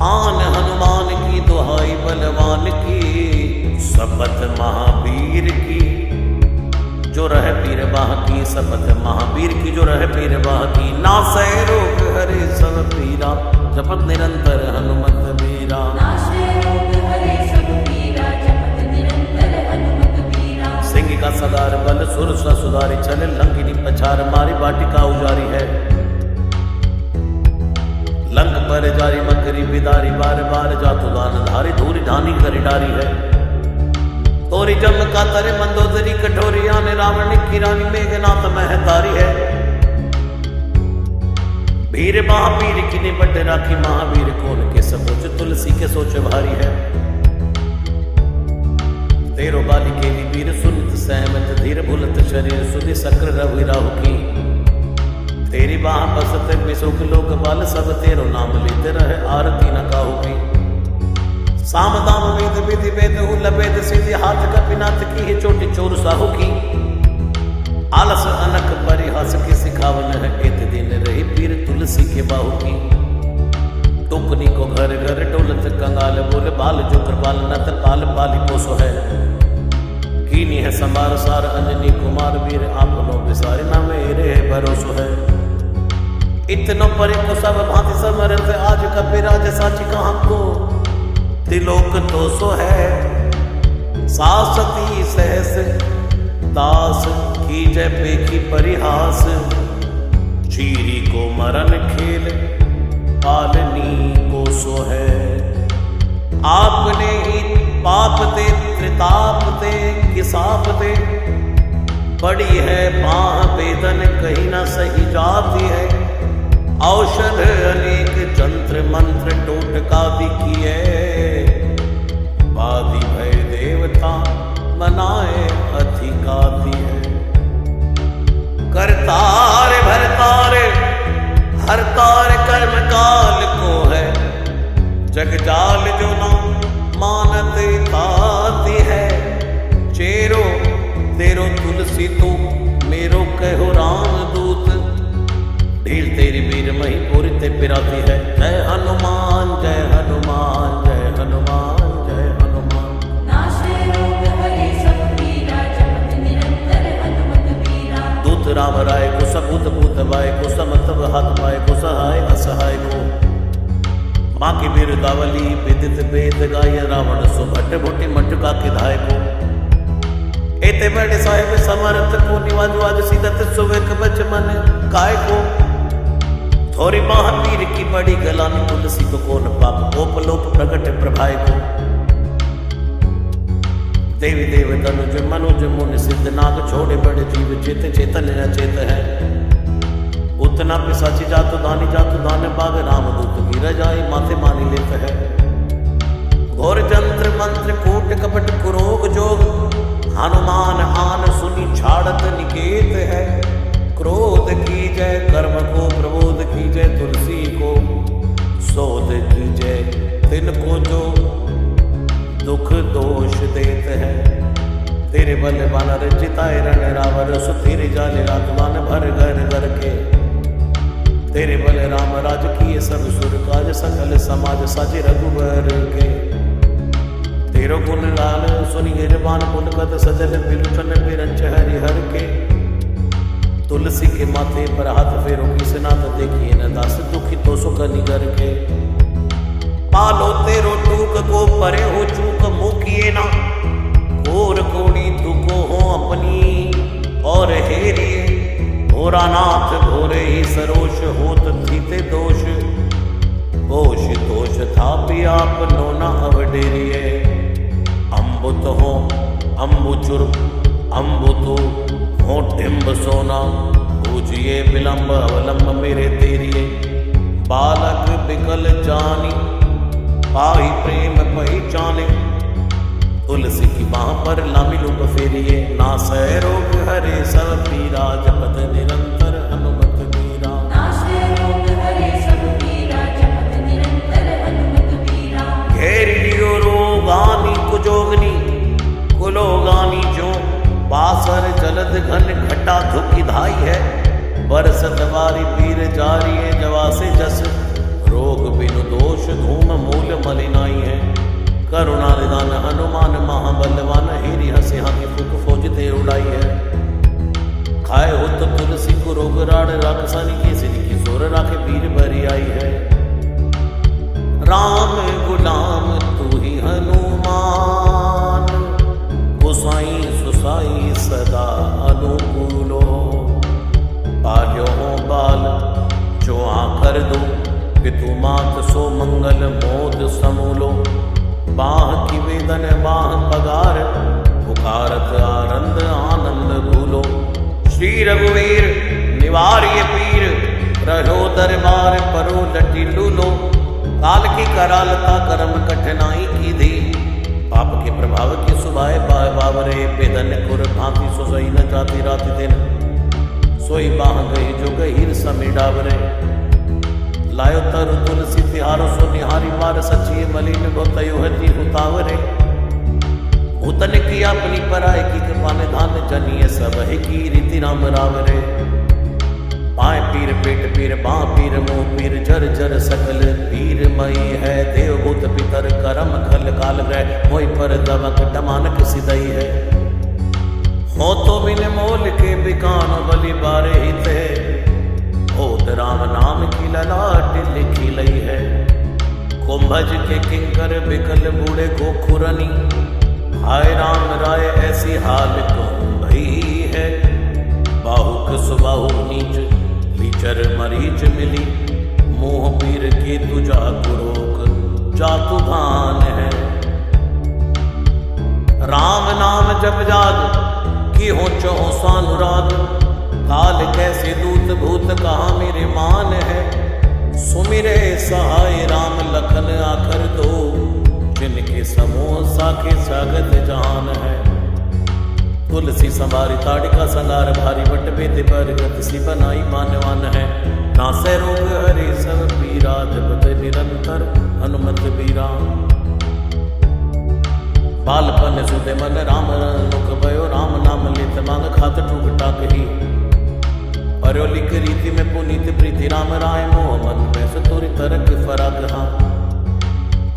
आन हनुमान की दुहाई बलवान की, शपथ महावीर की जो रह पीर बाह की। शपथ महावीर की जो रह पीर बाह की। ना सह रोग हरे सब पीरा, जपत निरंतर हनुमत बीरा। नाशे रोग हरे सब पीरा, जपत निरंतर हनुमत बीरा। सिंह का सदार बल सुर सुधारी, चले लंकिनी पछार मारी। वाटिका उजारी है लंक पर जारी, मकरी बिदारी बार बार जातु दान धारी। धूरी धानी करी डारी है तोरी जम का तरे, मंदोदरी कठोरी आने। रावण की रानी मेघनाथ महतारी है, वीर महावीर की ने बट राखी। महावीर कौन के सपोच, तुलसी के सोच भारी है। तेरो बाली के वीर सुनित सहमत, धीर भूलत शरीर सुधि सक्र रवि राहु की। तेरी बाह बसत विशोक लोक बाल, सब तेरो नाम लेते रहे आरती न काहू की। साम दाम वेद विधि वेद लभेद सिद्धि, हाथ कपिनाथ की है चोटी चोर साहू की। आलस अनक परिहास की सिखावन है, एत दिन रही पीर तुलसी के बाहू की। टुकनी को घर घर डोलत कंगाल, बोले बाल जो कृपाल नत पाल पाली पोसो है। कीनी है संभार सार अंजनी कुमार, वीर आपनो बिसारे ना मेरे भरोसो है। इतनो परे को सब भांति समर्थ, आज कपिराज साची कहाँ को। त्रिलोक तो सो है सासती सहस, दास की जय पे की परिहास। चीरी को मरण खेल पालनी को सो है। आपने ही पाप दे त्रिताप दे किसाप दे, बड़ी है बाह वेदन कहीं न सही जाती है। औषध अनेक जंत्र मंत्र टोटका दिखिए, वादी भय देवता बनाए अधिकाती है। करतार भरतार हरतार कर्म काल को है, जग जाल जो न मानत ताती है। चेरो तेरो तुलसी तू मेरो कहो राम दूत, ढील तेरी वीर मही पूरी ते पिराती है। जय हनुमान जय हनुमान जय हनुमान जय हनुमान। नाशे रोग हरे सब पीरा, जपत निरंतर हनुमत बीरा। दूत राम राय को सबूत भूत बाय को, समतब हाथ पाए को सहाय असहाय को। माँ की बिरदावली विदित वेद गाय, रावण सो भट्ट भुटी मटका के धाय को। एते बड़े साहिब समर्थ को, निवाज वाज सीदत सुवेक बच मन काय को। थोरी महावीर की बड़ी गलानी, तुलसी को कौन पाप कोप लोप प्रगट प्रभाय को। देवी देव तनुज मनुज मुनि सिद्ध नाग, छोड़े बड़े जीव चेत चेतन अचेत है। उतना पिशाची जातु दान बाग, रामदूत की रजाई माथे मानी लेत है। घोर जंत्र मंत्र कूट कपट कुरोग जोग, हनुमान आन सुनी छाड़त निकेत है। क्रोध की जय कर्म को प्रबोध की जय, तुलसी को शोध की जय तिनको जो दुख दोष देते हैं। तेरे बल बानर जिताए रण रावर, सुधीर जाले आत्मान भर घर घर के। तेरे बल राम राज किए सब सुर काज, सकल समाज साजे रघुबर के। तेरो गुण लाल सुनि गिरबान, पुनकत सजल बिलुचन बिरंच हरिहर के। तुलसी के माथे पर हाथ फेरो, किसनाथ देखिए न दास, दुखी तो सुख निगर के। पालो तेरो टूक को परे हो चूक, मुकिए ना घोर कोड़ी दुखो हो अपनी और हेरिए। भोरानाथ भोरे ही सरोष होत थीते दोष, होश तोष था भी आप नोना अवडेरिए। अम्बुत हो अम्बुचुर अम्बुतु हो टिम्ब सोना, पूजिए विलंब अवलंब मेरे तेरिए। बालक बिकल जानी पाई प्रेम पहचाने, तुलसी की बाह पर लामिलु फेरिए। नासै रोग हरे सब पीरा, जपत निरंतर हनुमत बीरा। नाशे रोग हरे सब पीरा, जपत निरंतर हनुमत बीरा। घेर लियो रोगानी कुजोगनी, कुलोगानी जो बासर जलद घन घटा धुकी धाई है। बरसत वारी पीर जारी है, जवा से जस रोग बिनु दोष धूम मूल मलिनाई है। करुणा निदान हनुमान महाबलवान, हेरी हंसे हाथी फूक फौज ते उड़ाई है। खाए हो तो तुलसी को रोग राड़, राक्षसानी के सिर की सोर राखे वीर भरी आई है। राम गुलाम तू ही हनुमान, गुसाई सुसाई सदा अनुकूलो। पाल्यो हो बाल जो आकर दो, पितु मात सो मंगल मोद समूलो। बाह की वेदन बाह पगार, पुकारत आनंद आनंद भूलो। श्री रघुवीर निवार्य पीर, रहो दरबार परो लटी लूलो। काल की करालता कर्म कठिनाई की दी, पाप के प्रभाव की सुभाए पाए बावरे। बेदन कुर भांति सो सही न जाती रात दिन, सोई बाह गई जो गहीर समी डावरे। लायो तरु तुलसी तिहारो सो निहारी बार, सचिए मलिन गोतयो हति उतावरे। भूतन की अपनी पराय की कृपा निधान, जनिए सब है की रीति राम रावरे। पाए पीर पेट पीर बाँ पीर मुँह पीर, जर जर सकल पीर मई है। देव भूत पितर करम खल काल ग्रह, मोई पर दमक डमानक सिदई है। हो तो बिन मोल के बिकान बलि बारे हिते, होत राम नाम की ललाट लिखी लई है। कुंभज के किंकर बिकल बूढ़े गोखुरनी, हाय राम राय ऐसी हाल कहूँ भई है। बाहुक सुबाहु नीच लीचर मरीच मिली, मोह पीर के तुझा कुरोक जातु धान है। राम नाम जप जाग की हो चहो सानुराग, काल कैसे दूत भूत कहा मेरे मान है। सुमिरे सहाय राम लखन आखर दो, जिनके समूह साखे सागत जान है। तुलसी संभारी ताड़िका संगार, भारी बट बेते पर गति सी बनाई मानवान है। नासै रोग हरे सब पीरा, जपत निरंतर हनुमत बीरा। बालपन सुते मन राम मुख भयो, राम नाम लेत मांग खात टूक टाक ही। परयोलिक रीति में पुनीत प्रीति, राम राय मोह मन में सतुरी तरक फराक हाँ।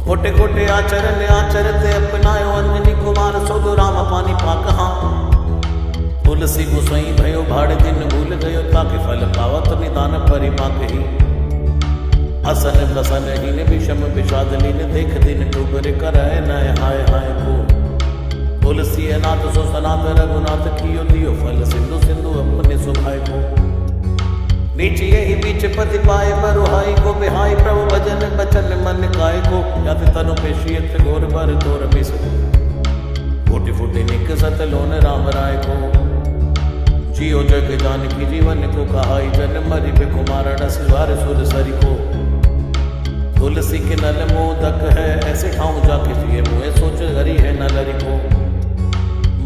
खोटे खोटे आचरण आचरते अपनायो, अंजनी कुमार सोदो राम पानी पाक हाँ। तुलसी गोसाई भयो भाड़े दिन भूल गयो, ताकि फल पावत निदान परिपाक ही। असन बसन हीन विषम विषाद लीन, देख दिन डूबरे करय नय हाय हाय को। तुलसी अनाथ सो सनाथ रघुनाथ, कियो दियो फल सिंधु सिंधु अपने सुभाय को। नीचे यही बीच पति पाए बरुहाई को, बिहाई प्रभु भजन बचन मन काय को। यत तनु पेशियत घोर बर तोर बिस, फूटी फूटी निक सत लोन राम राय को। जियो जग जान की जीवन को, कहाई जन मरि कुमार सिवार सुर सरी को। तुलसी के नल मोदक है, ऐसे खाऊं जाके जिए मुँह सोच हरी है नलरी को।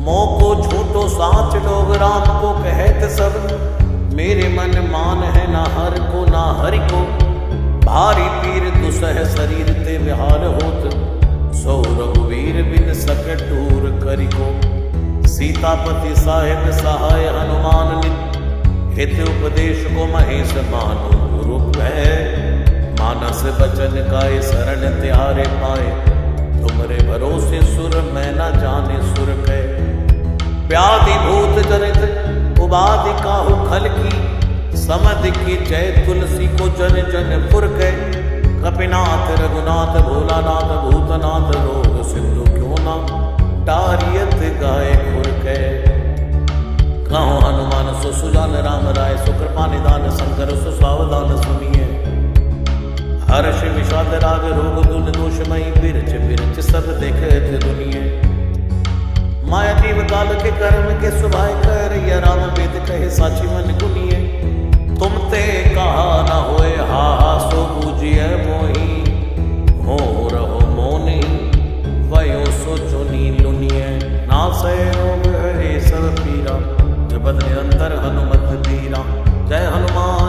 मोह को झूठो साच लोग राम को कहत सब, मेरे मन मान है ना हर को ना हरि को। भारी पीर दुसह शरीर ते विहार होत, सो रघुवीर बिन सक टूर करि को। सीतापति साहेब सहाय हनुमान नित, हित उपदेश को महेश मानो गुरु है। मानस बचन काय शरण त्यारे पाए, तुमरे भरोसे सुर मैं न जाने सुर कह। व्याधि भूत जनित उबाधि काहू खल की, समध की जय तुलसी को जन जन पुर गए। कपिनाथ रघुनाथ भोलानाथ भूतनाथ, रोग सिंधु क्यों ना डारियत गाय खुर गए। कहो हनुमान सो सुजान राम राय, सो कृपा निदान शंकर सो सावधान सुनिए। हर्ष विषाद राग रोग दुन दोषमयी, बिरच बिरच सब देखत दुनिये। माया जीव काल के कर्म के सुभाय कर, या राम वेद कहे साची मन गुनिए। तुम ते कहा न होए हा सो बूझिए मोही, हो रहो मोनी वयो सो चुनी लुनिए। नासै रोग हरे सब पीरा, जपत निरंतर हनुमत बीरा। जय हनुमान